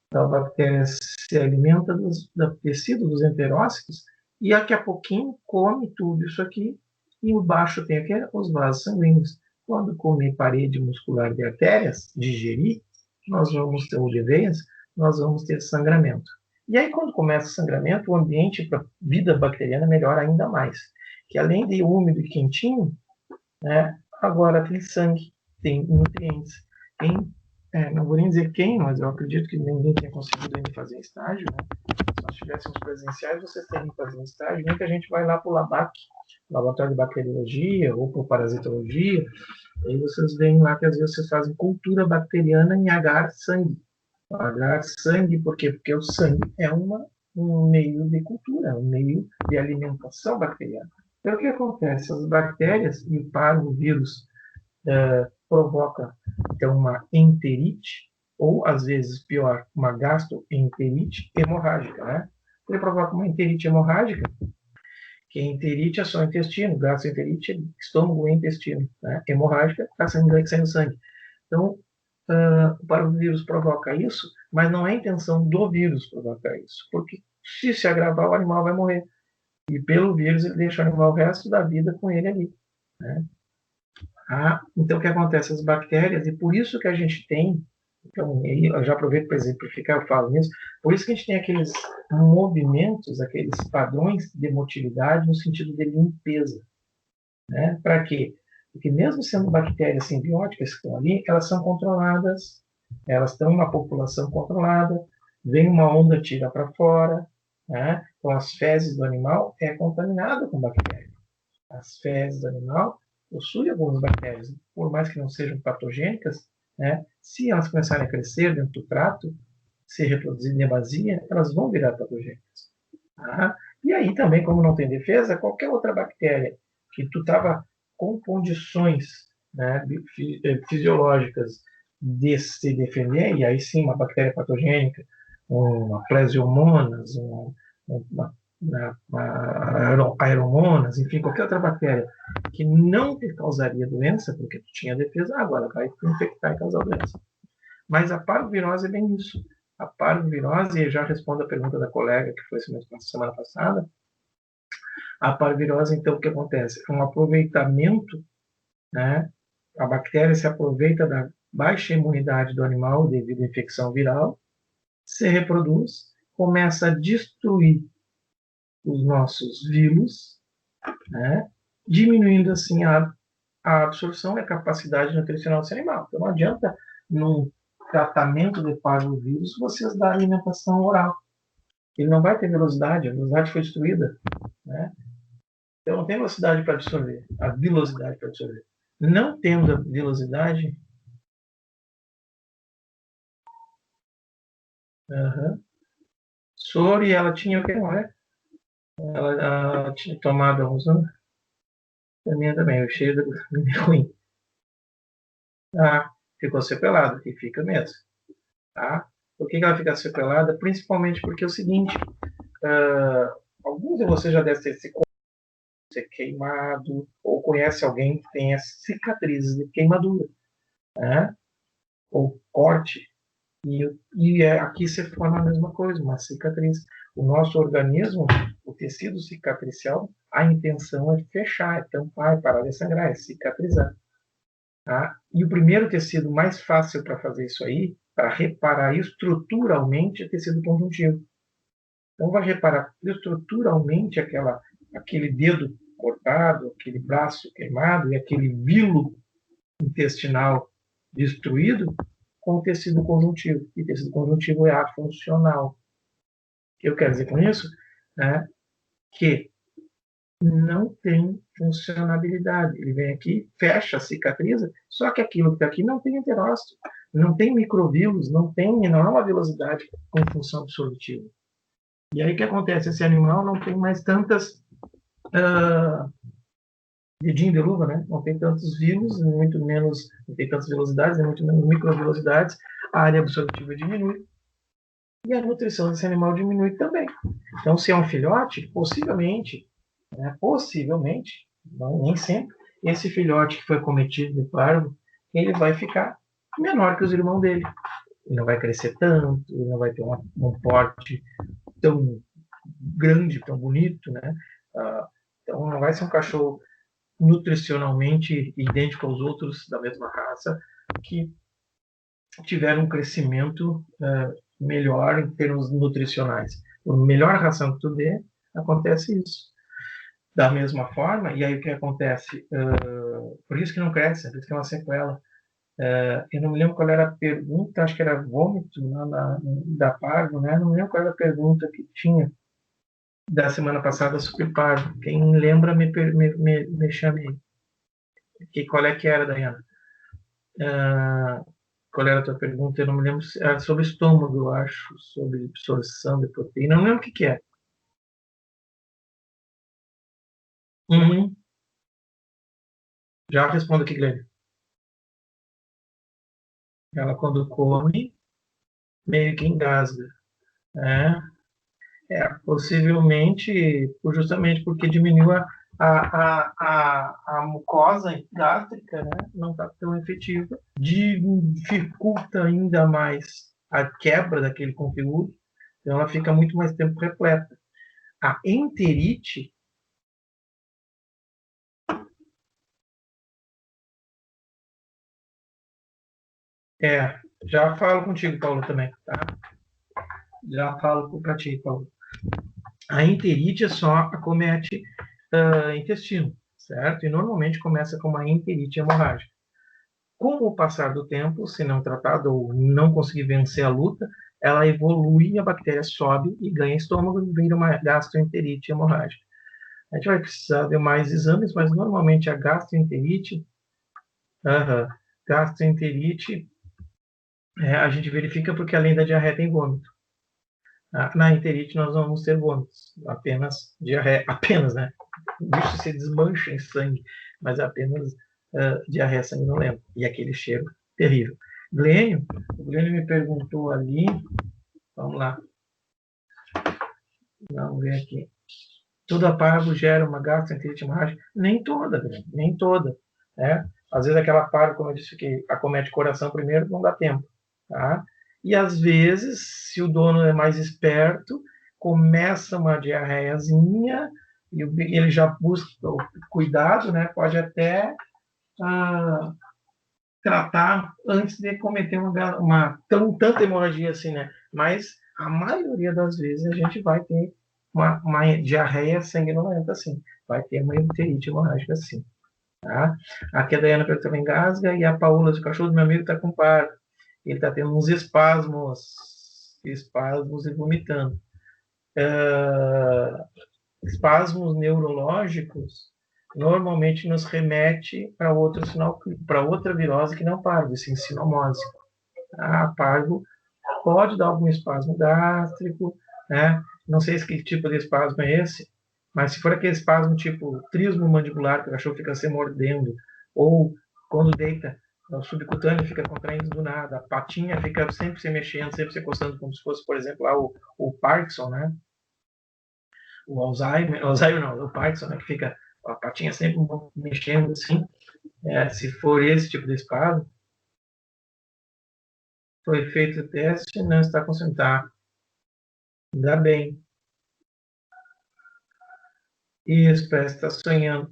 Speaker 1: Então a bactéria se alimenta do tecido dos enterócitos e daqui a pouquinho come tudo isso aqui e embaixo tem aqui os vasos sanguíneos. Quando comer parede muscular de artérias, digerir, nós vamos ter, ou de veias, nós vamos ter sangramento. E aí, quando começa o sangramento, o ambiente para a vida bacteriana melhora ainda mais. Que além de úmido e quentinho, né, agora tem sangue, tem nutrientes. Não vou nem dizer quem, mas eu acredito que ninguém tenha conseguido ainda fazer estágio. Né? Se nós tivéssemos presenciais, vocês teriam que fazer estágio. Muita gente vai lá para o LABAC, Laboratório de Bacteriologia, ou por Parasitologia, e aí vocês veem lá que às vezes vocês fazem cultura bacteriana em agar-sangue. Agar-sangue, por quê? Porque o sangue é um meio de cultura, um meio de alimentação bacteriana. Então, o que acontece? As bactérias e o parvovírus provoca então, uma enterite, ou às vezes pior, uma gastroenterite hemorrágica. Né? Ele provoca uma enterite hemorrágica, que enterite é só intestino, gastroenterite é estômago e intestino, né? Hemorrágica está saindo sangue. Então, o parvovírus provoca isso, mas não é a intenção do vírus provocar isso, porque se agravar, o animal vai morrer. E pelo vírus, ele deixa o animal o resto da vida com ele ali. Né? Então, o que acontece? As bactérias, e por isso que a gente tem, então, eu já aproveito para exemplificar, eu falo nisso, por isso que a gente tem aqueles movimentos, aqueles padrões de motilidade no sentido de limpeza. Né? Para quê? Porque mesmo sendo bactérias simbióticas que estão ali, elas são controladas, elas estão numa população controlada, vem uma onda, tira para fora, né? Então as fezes do animal é contaminada com bactérias. As fezes do animal possuem algumas bactérias, por mais que não sejam patogênicas, né? Se elas começarem a crescer dentro do trato, se reproduzir em demasia, elas vão virar patogênicas. Tá? E aí também, como não tem defesa, qualquer outra bactéria que tu estava com condições, né, fisiológicas de se defender, e aí sim uma bactéria patogênica, uma plesiomonas, uma aeromonas, enfim, qualquer outra bactéria que não te causaria doença, porque tu tinha defesa, agora vai te infectar e causar doença. Mas a parvovirose é bem isso. A parvovirose, e já respondo a pergunta da colega que foi semana passada, a parvovirose, então, o que acontece? É um aproveitamento, né? A bactéria se aproveita da baixa imunidade do animal devido à infecção viral, se reproduz, começa a destruir os nossos vírus, né? Diminuindo, assim, a absorção e a capacidade nutricional desse animal. Então, não adianta, num tratamento de parvovírus, vocês dar alimentação oral. Ele não vai ter velocidade, a velocidade foi destruída. Né? Então, não tem velocidade para absorver, a velocidade para absorver. Não tendo a velocidade, soro, e ela tinha o que? Ela tinha tomado alguns anos, também, o cheiro da ruim. Ficou sequelada, e fica mesmo. Tá? Por que ela fica sequelada? Principalmente porque é o seguinte, alguns de vocês já devem ter ser queimado, ou conhece alguém que tenha cicatrizes de queimadura, né? Ou corte, e aqui se forma a mesma coisa, uma cicatriz. O nosso organismo, o tecido cicatricial, a intenção é fechar, é tampar, é parar de sangrar, é cicatrizar. Tá? E o primeiro tecido mais fácil para fazer isso aí, para reparar estruturalmente, é tecido conjuntivo. Então, vai reparar estruturalmente aquele dedo cortado, aquele braço queimado e aquele vilo intestinal destruído com o tecido conjuntivo. E tecido conjuntivo é afuncional. O que eu quero dizer com isso? Né? Que não tem funcionabilidade. Ele vem aqui, fecha, cicatriza, só que aquilo que está aqui não tem enterócito, não tem microvírus, não é uma velocidade com função absortiva. E aí o que acontece? Esse animal não tem mais tantas dedinho de luva, né? Não tem tantos vírus, muito menos, não tem tantas velocidades, muito menos microvelocidades, a área absortiva diminui e a nutrição desse animal diminui também. Então, se é um filhote, possivelmente, né, possivelmente, não, nem sempre, esse filhote que foi cometido de parvo, ele vai ficar menor que os irmãos dele. Ele não vai crescer tanto, ele não vai ter um porte tão grande, tão bonito, né? Então, não vai ser um cachorro nutricionalmente idêntico aos outros da mesma raça que tiveram um crescimento melhor em termos nutricionais. Por melhor ração que tu dê, acontece isso. Da mesma forma, e aí o que acontece? Por isso que não cresce, por isso que é uma sequela. Eu não me lembro qual era a pergunta, acho que era vômito da parvo, né? Não me lembro qual era a pergunta que tinha da semana passada sobre parvo. Quem lembra, me chame aí. Qual é que era, Dayana? Qual era a tua pergunta? Eu não me lembro. Era sobre estômago, eu acho, sobre absorção de proteína. Não lembro o que que é. Uhum. Já respondo aqui, Guilherme. Ela, quando come, meio que engasga. Né? Possivelmente, justamente porque diminuiu a mucosa gástrica, né? Não está tão efetiva, dificulta ainda mais a quebra daquele conteúdo, então ela fica muito mais tempo repleta. A enterite já falo contigo, Paulo, também, tá? Já falo para ti, Paulo. A enterite só acomete intestino, certo? E normalmente começa com uma enterite hemorrágica. Com o passar do tempo, se não tratado ou não conseguir vencer a luta, ela evolui, a bactéria sobe e ganha estômago e vira uma gastroenterite hemorrágica. A gente vai precisar de mais exames, mas normalmente a gastroenterite, gastroenterite a gente verifica porque além da diarreia tem vômito. Na enterite nós não vamos ter vômitos, apenas diarreia, apenas, né? O bicho se desmancha em sangue, mas apenas diarreia sanguinolenta. E aquele cheiro terrível. Glênio, o Glênio me perguntou ali, vamos lá, vamos ver aqui. Toda parvo gera uma gastroenterite hemorrágica? Nem toda, nem toda. Né? Às vezes aquela parvo, como eu disse, que acomete o coração primeiro, não dá tempo. Tá? E às vezes, se o dono é mais esperto, começa uma diarreiazinha e ele já busca o cuidado, né? Pode até tratar antes de cometer tanta hemorragia assim, né? Mas a maioria das vezes a gente vai ter uma diarreia sanguinolenta assim, vai ter uma enterite hemorrágica assim. Tá? Aqui a Dayana também engasga e a Paula, o cachorro do meu amigo, está com parvo. Ele está tendo uns espasmos e vomitando. Espasmos neurológicos normalmente nos remete para outro sinal, para outra virose que não parvo, sim, sinomose. Parvo pode dar algum espasmo gástrico, né? Não sei que tipo de espasmo é esse, mas se for aquele espasmo tipo trismo mandibular, que o cachorro fica se mordendo, ou quando deita, o subcutâneo fica contraindo do nada, a patinha fica sempre se mexendo, sempre se coçando, como se fosse, por exemplo, lá o Parkinson, né? O Alzheimer não, o Parkinson, né? Que fica a patinha sempre mexendo assim. Se for esse tipo de espasmo, foi feito o teste, não está concentrado. Ainda bem. Isso, parece que está sonhando.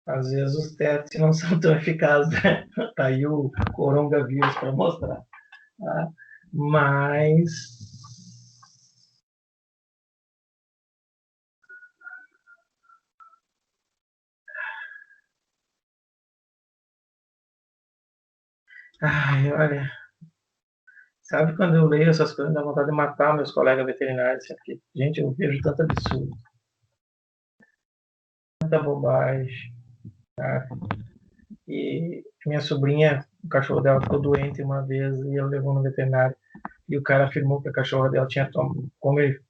Speaker 1: Às vezes os testes não são tão eficazes, né? Tá aí o coronavírus para mostrar. Tá? Mas. Ai, olha. Sabe quando eu leio essas coisas, dá vontade de matar meus colegas veterinários, porque, gente, eu vejo tanto absurdo, tanta bobagem. Tá? E minha sobrinha, o cachorro dela ficou doente uma vez e ela levou no veterinário. E o cara afirmou que a cachorra dela tinha tomado,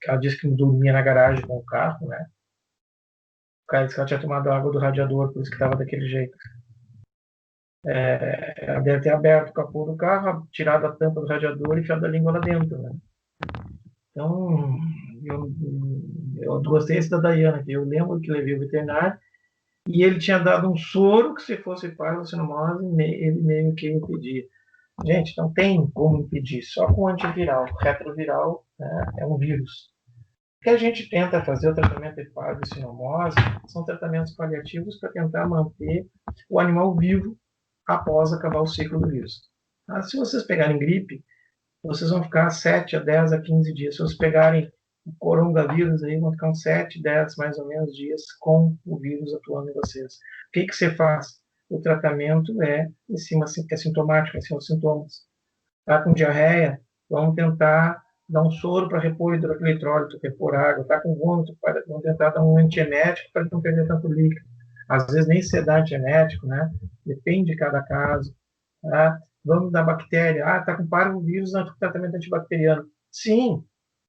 Speaker 1: ela disse que dormia na garagem com o carro, né? cara disse que ela tinha tomado água do radiador, por isso que estava daquele jeito. Ela deve ter aberto o capô do carro, tirado a tampa do radiador e enfiado a língua lá dentro, né? Então, eu gostei esse da Dayana, que eu lembro que levei o veterinário e ele tinha dado um soro que, se fosse parvovirose, ele meio que impedia. Gente, não tem como impedir, só com antiviral. Retroviral, né, é um vírus. O que a gente tenta fazer, o tratamento de parvicinomose, são tratamentos paliativos para tentar manter o animal vivo após acabar o ciclo do vírus. Se vocês pegarem gripe, vocês vão ficar 7 a 10 a 15 dias. Se vocês pegarem o coronavírus, aí vão ficar uns 7, 10 mais ou menos dias com o vírus atuando em vocês. O que você faz? O tratamento é em cima, é sintomático, em cima dos sintomas. Está com diarreia? Vamos tentar dar um soro para repor hidroeletrólito, repor água. Está com vômito? Vamos tentar dar um antiemético para não perder tanto líquido. Às vezes nem se dá antiemético, né? Depende de cada caso. Tá? Vamos dar bactéria. Está com parvovírus, tratamento antibacteriano. Sim.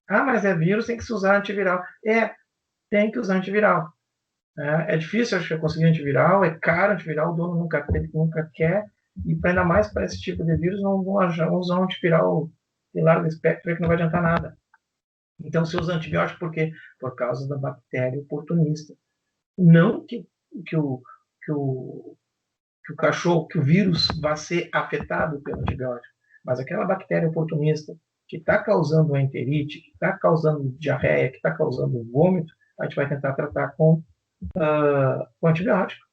Speaker 1: Mas é vírus, tem que se usar antiviral. Tem que usar antiviral. É difícil, acho que conseguir antiviral, é caro antiviral, o dono nunca quer, e ainda mais para esse tipo de vírus, não vão usar um antiviral de largo espectro que não vai adiantar nada. Então, se usa antibiótico por quê? Por causa da bactéria oportunista. Não que o cachorro, que o vírus vai ser afetado pelo antibiótico, mas aquela bactéria oportunista que está causando enterite, que está causando diarreia, que está causando vômito, a gente vai tentar tratar com antibiótico.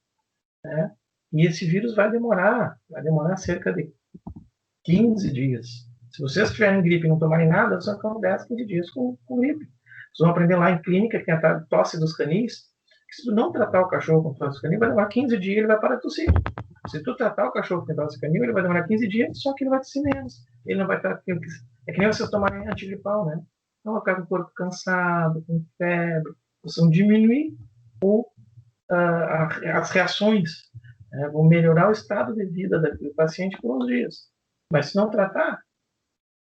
Speaker 1: Né? E esse vírus vai demorar cerca de 15 dias. Se vocês tiverem gripe e não tomarem nada, vocês vão ficar 10, 15 dias com gripe. Vocês vão aprender lá em clínica que tem a tosse dos canis, que se tu não tratar o cachorro com tosse dos canis, vai demorar 15 dias e ele vai parar de tossir. Se tu tratar o cachorro com tosse canil, ele vai demorar 15 dias, só que ele vai tossir menos. Ele não vai estar... É que nem vocês tomarem antigripal, né? Então vai ficar com o corpo cansado, com febre. Vocês vão diminuir as reações, né? Vão melhorar o estado de vida daquele paciente por uns dias. Mas se não tratar,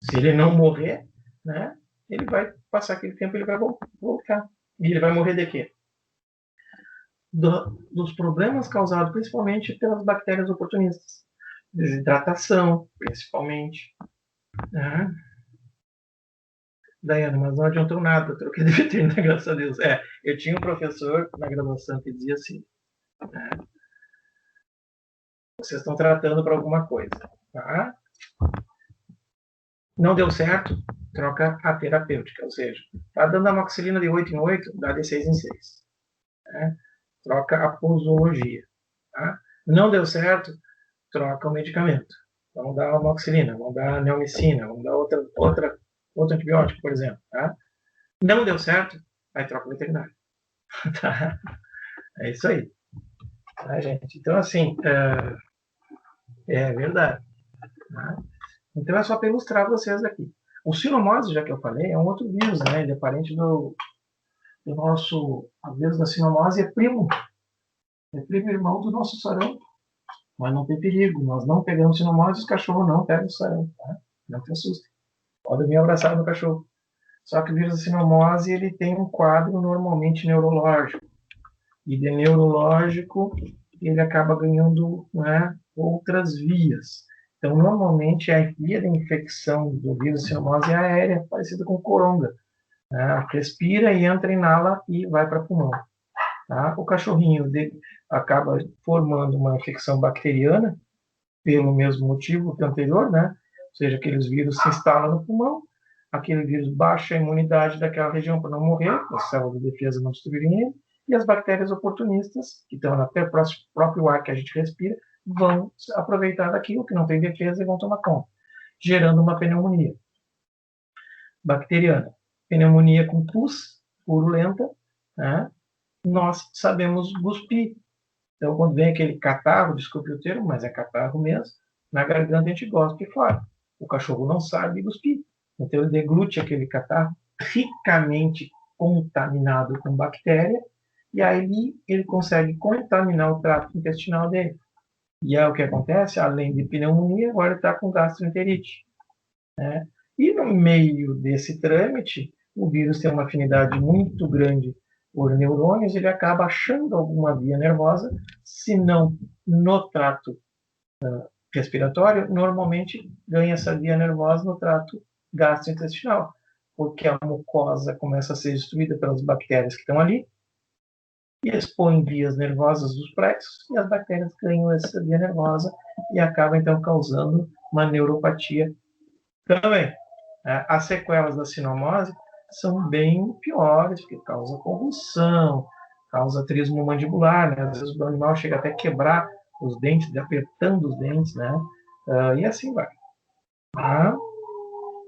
Speaker 1: se ele não morrer, né, ele vai passar aquele tempo e ele vai voltar. E ele vai morrer de quê? Dos problemas causados principalmente pelas bactérias oportunistas. Desidratação, principalmente. Né? Daiane, mas não adiantou nada, eu troquei de veterinária, graças a Deus. Eu tinha um professor na graduação que dizia assim, né? Vocês estão tratando para alguma coisa, tá? Não deu certo, troca a terapêutica, ou seja, está dando amoxicilina de 8 em 8, dá de 6 em 6. Né? Troca a posologia. Tá? Não deu certo, troca o medicamento. Vamos dar amoxicilina, vamos dar neomicina, vamos dar outro antibiótico, por exemplo. Tá? Não deu certo, aí troca o veterinário. Tá? É isso aí. Tá, gente? Então, assim, é verdade. Tá? Então, é só para ilustrar vocês aqui. O sinomose, já que eu falei, é um outro vírus, né? Ele é parente do nosso... O vírus da sinomose é primo irmão do nosso sarampo. Mas não tem perigo. Nós não pegamos sinomose, os cachorros não pegam sarampo. Tá? Não se assustem. Podem me abraçar no cachorro. Só que o vírus da sinomose, ele tem um quadro normalmente neurológico. E de neurológico, ele acaba ganhando, né, outras vias. Então, normalmente, a via de infecção do vírus da sinomose é aérea, parecida com coronga. Né? Respira e entra, inala e vai para o pulmão. Tá? O cachorrinho acaba formando uma infecção bacteriana, pelo mesmo motivo que o anterior, né? Ou seja, aqueles vírus se instalam no pulmão, aquele vírus baixa a imunidade daquela região para não morrer, as células de defesa não destruírem ele, e as bactérias oportunistas, que estão até o próprio ar que a gente respira, vão aproveitar daquilo que não tem defesa e vão tomar conta, gerando uma pneumonia bacteriana. Pneumonia com pus, purulenta, né? Nós sabemos cuspir. Então, quando vem aquele catarro, desculpe o termo, mas é catarro mesmo, na garganta a gente gospe fora. O cachorro não sabe cuspir. Então, ele deglute aquele catarro ricamente contaminado com bactéria, e aí ele consegue contaminar o trato intestinal dele. E é o que acontece, além de pneumonia, agora ele está com gastroenterite. Né? E no meio desse trâmite, o vírus tem uma afinidade muito grande por neurônios, ele acaba achando alguma via nervosa, se não no trato respiratório, normalmente ganha essa via nervosa no trato gastrointestinal, porque a mucosa começa a ser destruída pelas bactérias que estão ali, e expõe vias nervosas dos plexos, e as bactérias ganham essa via nervosa e acabam, então, causando uma neuropatia também. As sequelas da sinomose são bem piores, porque causa convulsão, causa trismo mandibular, né? Às vezes o animal chega até a quebrar os dentes, apertando os dentes, né? E assim vai. Tá?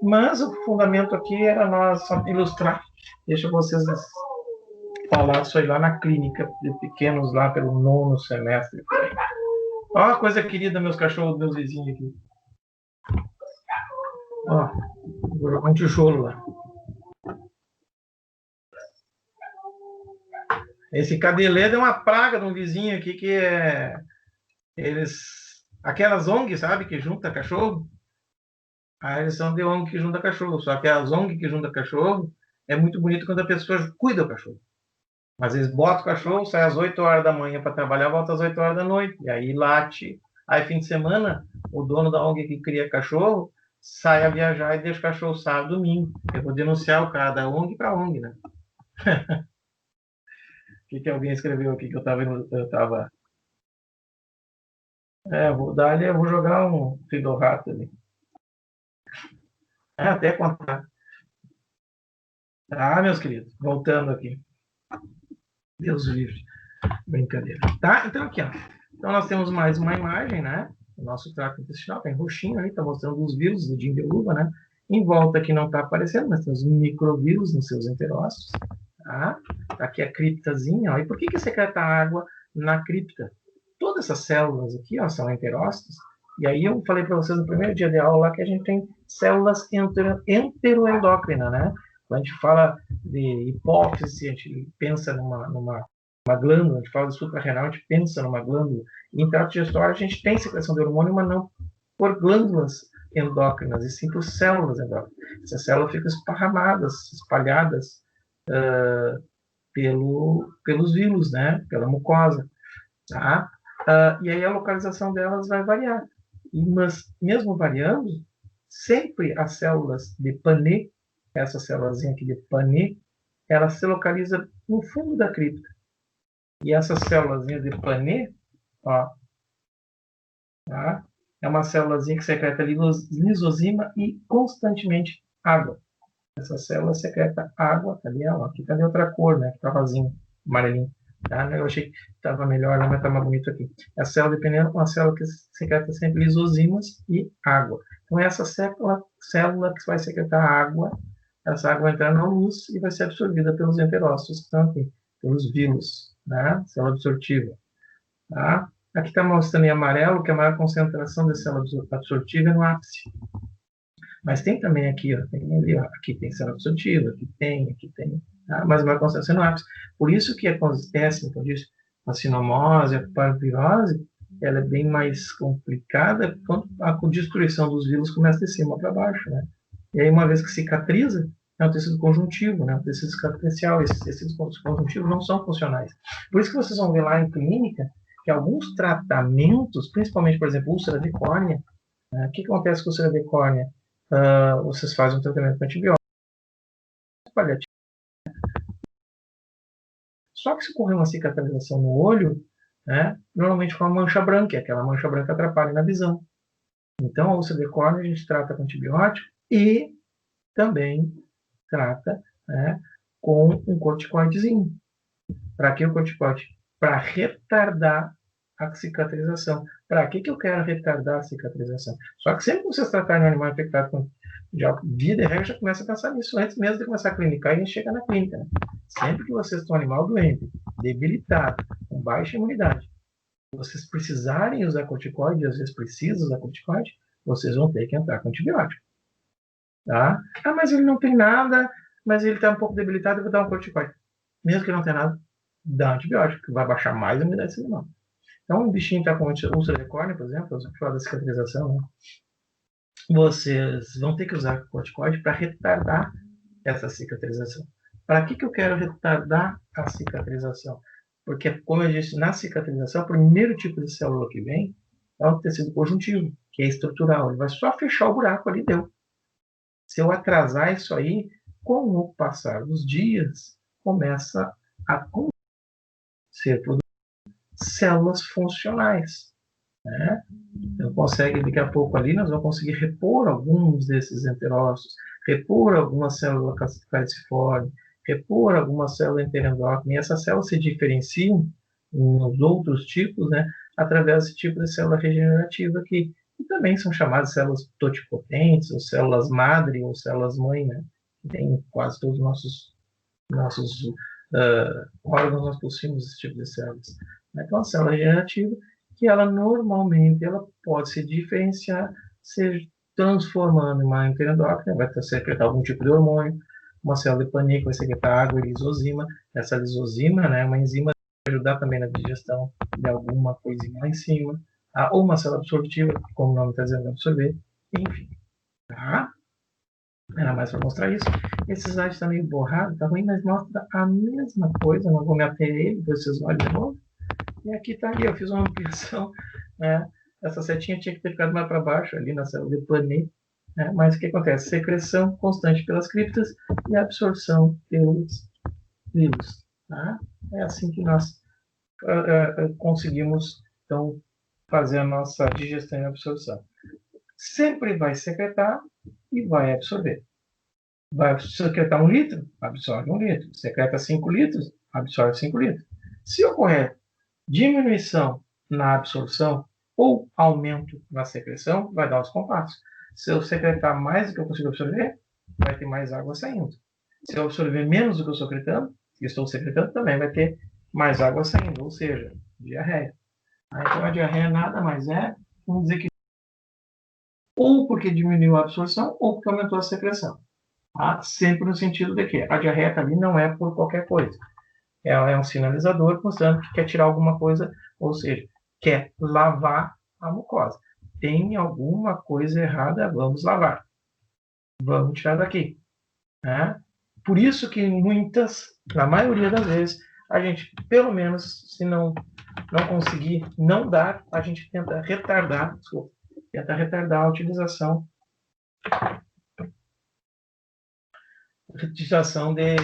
Speaker 1: Mas o fundamento aqui era nós só ilustrar, deixa vocês falar disso aí lá na clínica de pequenos, lá pelo 9º semestre. Olha a coisa querida, meus cachorros, meus vizinhos aqui. Ó, um tijolo lá. Esse cadeledo é uma praga de um vizinho aqui que é... Aquelas ONG, sabe, que junta cachorro. Eles são de ONG que junta cachorro. Só que as ONG que junta cachorro é muito bonito quando a pessoa cuida do cachorro. Mas eles botam o cachorro, sai às 8 horas da manhã para trabalhar, volta às 8 horas da noite. E aí late. Aí fim de semana, o dono da ONG que cria cachorro sai a viajar e deixa o cachorro sábado, domingo. Eu vou denunciar o cara da ONG para a ONG, né? O que alguém escreveu aqui que eu tava... eu vou jogar um filho do rato ali. Até contar. Tá, meus queridos, voltando aqui. Deus livre. Brincadeira. Tá? Então aqui, ó. Então nós temos mais uma imagem, né? O nosso trato intestinal tem roxinho ali, tá mostrando os vírus do Dindeluva, né? Em volta aqui não tá aparecendo, mas tem os microvírus nos seus enterócitos. Tá? Aqui a criptazinha, ó. E por que secreta água na cripta? Todas essas células aqui, ó, são enterócitos. E aí eu falei para vocês no primeiro dia de aula que a gente tem células enteroendócrinas, né? Quando a gente fala de hipófise, a gente pensa numa glândula, a gente fala de suprarrenal, a gente pensa numa glândula. E em trato digestório a gente tem secreção de hormônio, mas não por glândulas endócrinas, e sim por células endócrinas. Essas células ficam esparramadas, espalhadas pelos vírus, né? Pela mucosa. Tá? E aí a localização delas vai variar. Mas mesmo variando, sempre as células de Panet, essa célulazinha aqui de Panet, ela se localiza no fundo da cripta. E essa célulazinha de Panet, ó, tá? É uma célulazinha que secreta lisozima e constantemente água. Essa célula secreta água, cadê ela? Aqui cadê outra cor, né? Que tá vazio, amarelinho. Tá? Eu achei que estava melhor, mas está mais bonito aqui. A célula dependendo é uma célula que secreta sempre lisosimas e água. Então, essa célula que vai secretar água, essa água vai entrar na luz e vai ser absorvida pelos enterócitos que estão aqui, pelos vírus, né? Célula absortiva. Tá? Aqui está mostrando em amarelo que a maior concentração de célula absortiva é no ápice. Mas tem também aqui, ó, aqui tem célula absortiva, aqui tem, tá? Mas a maior concentração é no ápice. Por isso que acontece, como eu disse, a sinomose, a parvirose, ela é bem mais complicada quando a destruição dos vírus começa de cima para baixo, né? E aí, uma vez que cicatriza, é um tecido conjuntivo, né? Um tecido cicatricial. Esses tecidos conjuntivos não são funcionais. Por isso que vocês vão ver lá em clínica que alguns tratamentos, principalmente, por exemplo, úlcera de córnea, né? O que acontece com úlcera de córnea? Vocês fazem um tratamento com antibiótico paliativo. Só que se ocorrer uma cicatrização no olho, né, normalmente com uma mancha branca, e aquela mancha branca atrapalha na visão. Então, a úlcera de córnea a gente trata com antibiótico e também trata, né, com um corticoidezinho. Para que o corticoide? Para retardar a cicatrização. Para que eu quero retardar a cicatrização? Só que sempre que vocês tratarem um animal infectado com vida e regra, já começa a pensar nisso antes mesmo de começar a clinicar e a gente chega na clínica. Né? Sempre que vocês estão um animal doente, debilitado, com baixa imunidade, vocês precisarem usar corticoide, às vezes precisam usar corticoide, vocês vão ter que entrar com antibiótico. Tá? Mas ele não tem nada, mas ele está um pouco debilitado, eu vou dar um corticoide. Mesmo que ele não tenha nada, dá um antibiótico, que vai baixar mais a imunidade desse animal. Então, um bichinho está com úlcera de córnea, por exemplo, eu falo da cicatrização, né? Vocês vão ter que usar corticoide para retardar essa cicatrização. Para que eu quero retardar a cicatrização? Porque, como eu disse, na cicatrização, o primeiro tipo de célula que vem é o tecido conjuntivo, que é estrutural. Ele vai só fechar o buraco ali, deu. Se eu atrasar isso aí, com o passar dos dias, começa a ser produzido células funcionais, né? Então, consegue, daqui a pouco ali, nós vamos conseguir repor alguns desses enterócitos, repor alguma célula calciforme, repor alguma célula interendócrina, e essas células se diferenciam nos outros tipos, né, através desse tipo de célula regenerativa que também são chamadas células totipotentes, ou células madre, ou células mãe, né, que tem quase todos os nossos órgãos, nós possuímos esse tipo de células. Então, a célula regenerativa, que ela normalmente ela pode se diferenciar, se transformando em uma interendócrina, vai secretar algum tipo de hormônio, uma célula de Panic vai secretar água e lisozima. Essa lisozima, né, é uma enzima que vai ajudar também na digestão de alguma coisinha lá em cima. Ou uma célula absortiva, como o nome está dizendo, absorver. Enfim, tá? Era mais para mostrar isso. Esse slide está meio borrado, tá ruim, mas mostra a mesma coisa. Não vou me ater a ele, depois vocês olham de novo. E aqui está aí, eu fiz uma ampliação, né? Essa setinha tinha que ter ficado mais para baixo, ali na célula de Planê, né? Mas o que acontece? Secreção constante pelas criptas e absorção pelos vírus, tá? É assim que nós conseguimos, então, fazer a nossa digestão e absorção. Sempre vai secretar e vai absorver. Vai secretar 1 litro, absorve 1 litro. Secreta 5 litros, absorve 5 litros. Se ocorrer diminuição na absorção ou aumento na secreção, vai dar os compassos. Se eu secretar mais do que eu consigo absorver, vai ter mais água saindo. Se eu absorver menos do que eu estou secretando, também vai ter mais água saindo, ou seja, diarreia. Então a diarreia nada mais é um desequilíbrio, ou porque diminuiu a absorção, ou porque aumentou a secreção. Tá? Sempre no sentido de que a diarreia ali não é por qualquer coisa. Ela é um sinalizador mostrando que quer tirar alguma coisa, ou seja, quer lavar a mucosa. Tem alguma coisa errada, vamos lavar. Vamos tirar daqui. Né? Por isso que na maioria das vezes, a gente, pelo menos, se não conseguir não dar, a gente tenta retardar a utilização de...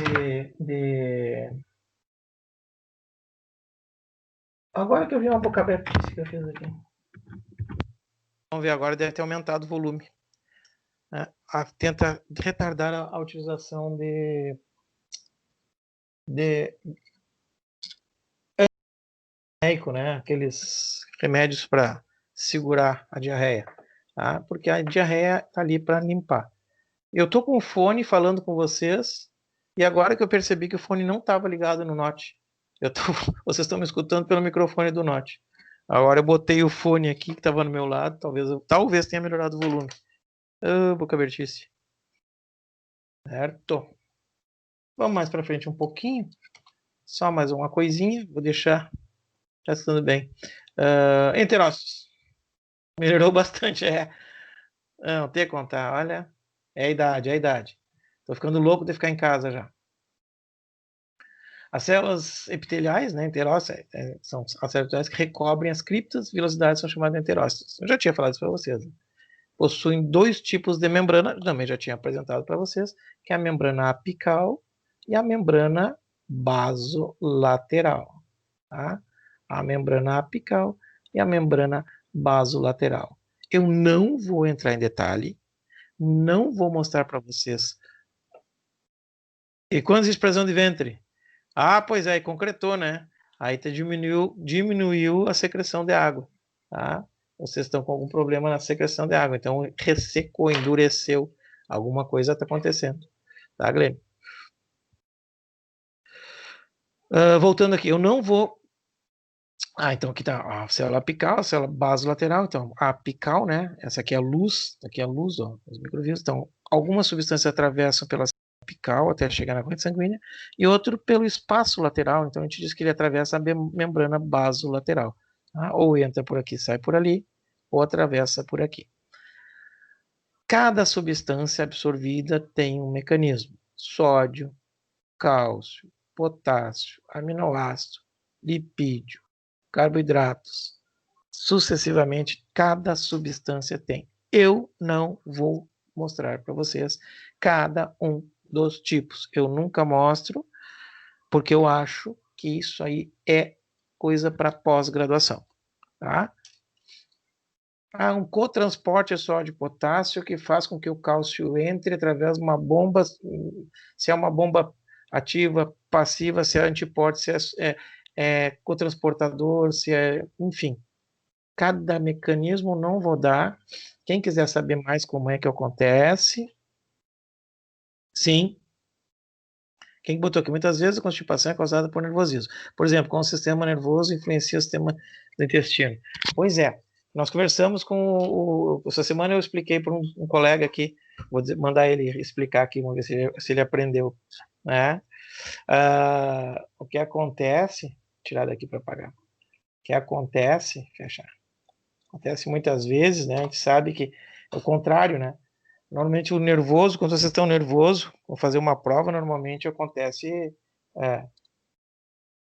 Speaker 1: Agora que eu vi uma boca aberta que eu fiz aqui. Vamos ver agora, deve ter aumentado o volume. Tenta retardar a utilização de né? Aqueles remédios para segurar a diarreia. Tá? Porque a diarreia está ali para limpar. Eu estou com o fone falando com vocês, e agora que eu percebi que o fone não estava ligado no Note. Vocês estão me escutando pelo microfone do Note. Agora eu botei o fone aqui que estava no meu lado, talvez tenha melhorado o volume. Boca abertice. Certo? Vamos mais para frente um pouquinho. Só mais uma coisinha. Vou deixar já tudo bem. Enterócitos. Melhorou bastante, Não, tem que contar. Olha, é a idade. Tô ficando louco de ficar em casa já. As células epiteliais, né, enterócitos, são as células que recobrem as criptas, velocidades são chamadas de enterócitos. Eu já tinha falado isso para vocês. Né? Possuem 2 tipos de membrana, também já tinha apresentado para vocês, que é a membrana apical e a membrana basolateral. Tá? A membrana apical e a membrana basolateral. Eu não vou entrar em detalhe, não vou mostrar para vocês. E quando existe pressão de ventre? Pois é, concretou, né? Aí diminuiu a secreção de água, tá? Vocês estão com algum problema na secreção de água, então ressecou, endureceu, alguma coisa está acontecendo, tá, Glenn? Voltando aqui, eu não vou... então aqui está a célula apical, a célula basolateral, então a apical, né? Essa aqui é a luz, ó, os microvírus. Então, algumas substâncias atravessam pela apical até chegar na corrente sanguínea, e outro pelo espaço lateral, então a gente diz que ele atravessa a membrana basolateral. Tá? Ou entra por aqui, sai por ali, ou atravessa por aqui. Cada substância absorvida tem um mecanismo. Sódio, cálcio, potássio, aminoácido, lipídio, carboidratos, sucessivamente, cada substância tem. Eu não vou mostrar para vocês cada um dos tipos. Eu nunca mostro, porque eu acho que isso aí é coisa para pós-graduação, tá? Um cotransporte só de potássio que faz com que o cálcio entre através de uma bomba, se é uma bomba ativa, passiva, se é antiporte, se é cotransportador, se é, enfim. Cada mecanismo não vou dar. Quem quiser saber mais como é que acontece, sim. Quem botou aqui? Muitas vezes a constipação é causada por nervosismo. Por exemplo, quando o sistema nervoso influencia o sistema do intestino. Pois é, nós conversamos com essa semana eu expliquei para um colega aqui, vou mandar ele explicar aqui, vamos ver se ele aprendeu. Né? O que acontece, tirar daqui para apagar. O que acontece, fechar. Acontece muitas vezes, né? A gente sabe que é o contrário, né? Normalmente o nervoso, quando vocês estão nervosos, vão fazer uma prova, normalmente acontece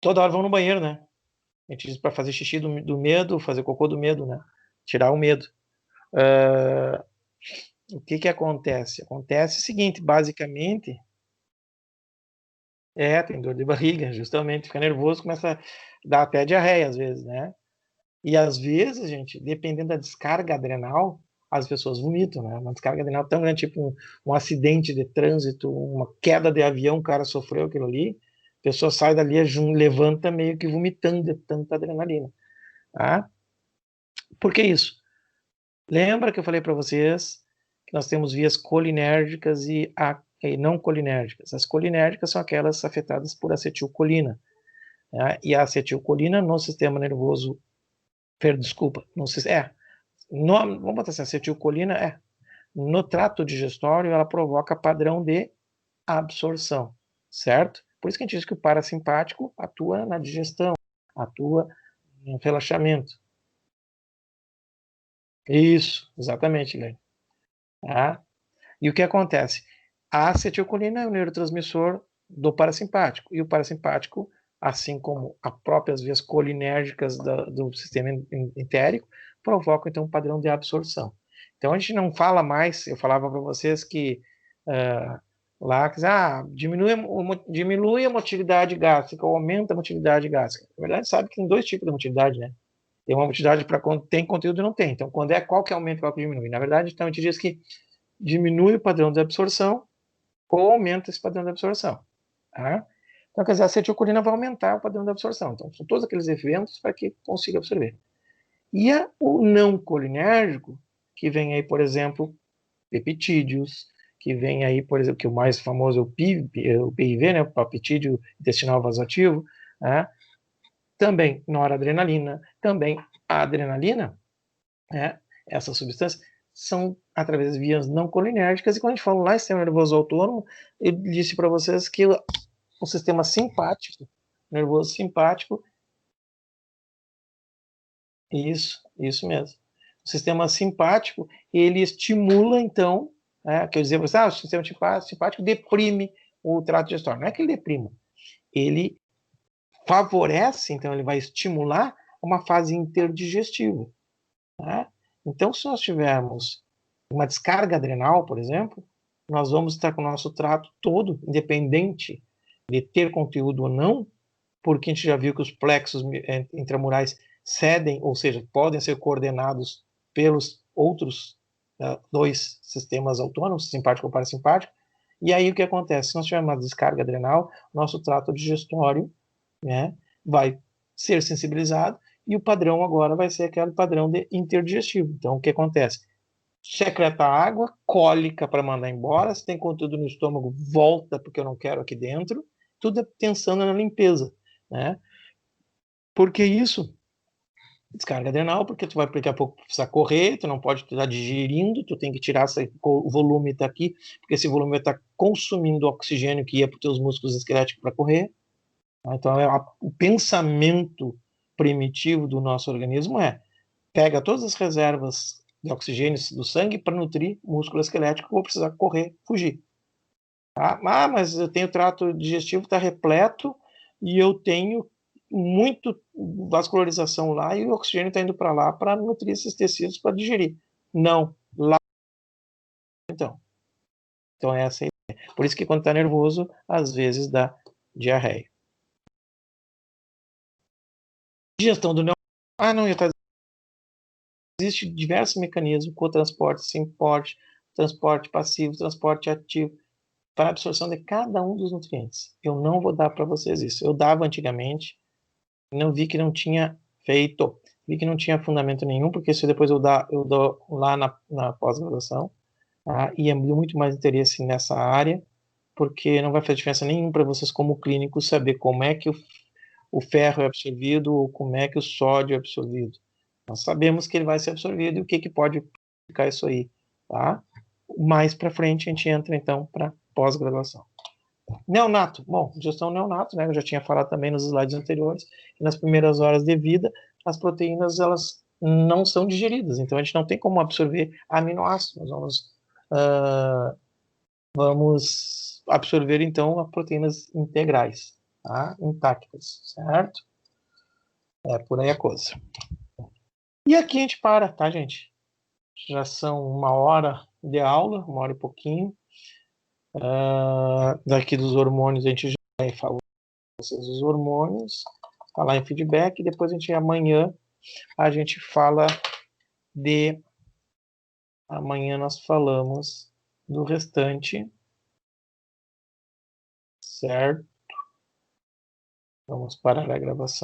Speaker 1: toda hora vão no banheiro, né? A gente diz para fazer xixi do medo, fazer cocô do medo, né? Tirar o medo. O que que acontece? Acontece o seguinte, basicamente, tem dor de barriga, justamente, fica nervoso, começa a dar até diarreia às vezes, né? E às vezes, gente, dependendo da descarga adrenal, as pessoas vomitam, né? Uma descarga adrenal tão grande, tipo um acidente de trânsito, uma queda de avião, o cara sofreu aquilo ali, a pessoa sai dali, levanta meio que vomitando de tanta adrenalina. Tá? Por que isso? Lembra que eu falei para vocês que nós temos vias colinérgicas e não colinérgicas. As colinérgicas são aquelas afetadas por acetilcolina. Né? E a acetilcolina no sistema nervoso, desculpa, vamos botar assim, acetilcolina no trato digestório, ela provoca padrão de absorção, certo? Por isso que a gente diz que o parasimpático atua na digestão, atua no relaxamento. Isso, exatamente, Guilherme. Tá? E o que acontece? A acetilcolina é o neurotransmissor do parasimpático, e o parasimpático, assim como as próprias vias colinérgicas do sistema entérico, provocam, então, um padrão de absorção. Então, a gente não fala mais, eu falava para vocês que lá, diminui a motilidade gástrica, ou aumenta a motilidade gástrica. Na verdade, sabe que tem dois tipos de motilidade, né? Tem uma motilidade para quando tem conteúdo e não tem. Então, qual que aumenta e qual que diminui? Na verdade, então, a gente diz que diminui o padrão de absorção ou aumenta esse padrão de absorção. Tá? Então, quer dizer, a acetilcolina vai aumentar o padrão de absorção. Então, são todos aqueles eventos para que consiga absorver. E o não colinérgico, que vem aí, por exemplo, peptídeos, que vem aí, por exemplo, que o mais famoso é o PIV, né, o peptídeo intestinal vasoativo, né? Também noradrenalina, também a adrenalina, né? Essas substâncias são através de vias não colinérgicas, e quando a gente fala lá em sistema nervoso autônomo, eu disse para vocês que o sistema simpático, nervoso simpático, isso mesmo. O sistema simpático, ele estimula, então, quer dizer, o sistema simpático deprime o trato digestório. Não é que ele deprima, ele favorece, então ele vai estimular uma fase interdigestiva. Né? Então, se nós tivermos uma descarga adrenal, por exemplo, nós vamos estar com o nosso trato todo, independente de ter conteúdo ou não, porque a gente já viu que os plexos intramurais cedem, ou seja, podem ser coordenados pelos outros dois sistemas autônomos, simpático ou parasimpático. E aí o que acontece? Se nós tivermos uma descarga adrenal, nosso trato digestório, né, vai ser sensibilizado, e o padrão agora vai ser aquele padrão de interdigestivo. Então, o que acontece? Secreta água, cólica para mandar embora, se tem conteúdo no estômago, volta porque eu não quero aqui dentro, tudo pensando na limpeza, né? Por que isso? Descarga adrenal, porque tu vai daqui a pouco precisar correr, tu não pode estar digerindo, tu tem que tirar o volume está aqui, porque esse volume vai estar consumindo o oxigênio que ia para os teus músculos esqueléticos para correr. Então, o pensamento primitivo do nosso organismo pega todas as reservas de oxigênio do sangue para nutrir o músculo esquelético, vou precisar correr, fugir. Tá? Mas eu tenho trato digestivo, está repleto, e eu tenho muito vascularização lá, e o oxigênio está indo para lá para nutrir esses tecidos para digerir. Não, lá então. Então essa é a ideia. Por isso que quando está nervoso, às vezes dá diarreia. Digestão do neonato. Não, eu estava existe diversos mecanismos, cotransporte, simporte, transporte passivo, transporte ativo, para a absorção de cada um dos nutrientes. Eu não vou dar para vocês isso. Eu dava antigamente, não vi que não tinha feito, vi que não tinha fundamento nenhum, porque isso depois eu dou lá na pós-graduação, tá? E é muito mais interesse nessa área, porque não vai fazer diferença nenhuma para vocês como clínicos saber como é que o ferro é absorvido ou como é que o sódio é absorvido. Nós sabemos que ele vai ser absorvido e o que pode ficar isso aí, tá? Mais para frente a gente entra então para pós-graduação. Neonato, bom, digestão neonato, né? Eu já tinha falado também nos slides anteriores que nas primeiras horas de vida as proteínas elas não são digeridas, então a gente não tem como absorver aminoácidos. Vamos absorver então as proteínas integrais, tá? Intactas, certo? É por aí a coisa. E aqui a gente para, tá, gente? Já são 1 hora de aula, 1 hora e pouquinho. Daqui dos hormônios a gente já falou os hormônios, falar em feedback, e depois amanhã a gente fala amanhã nós falamos do restante, certo? Vamos parar a gravação.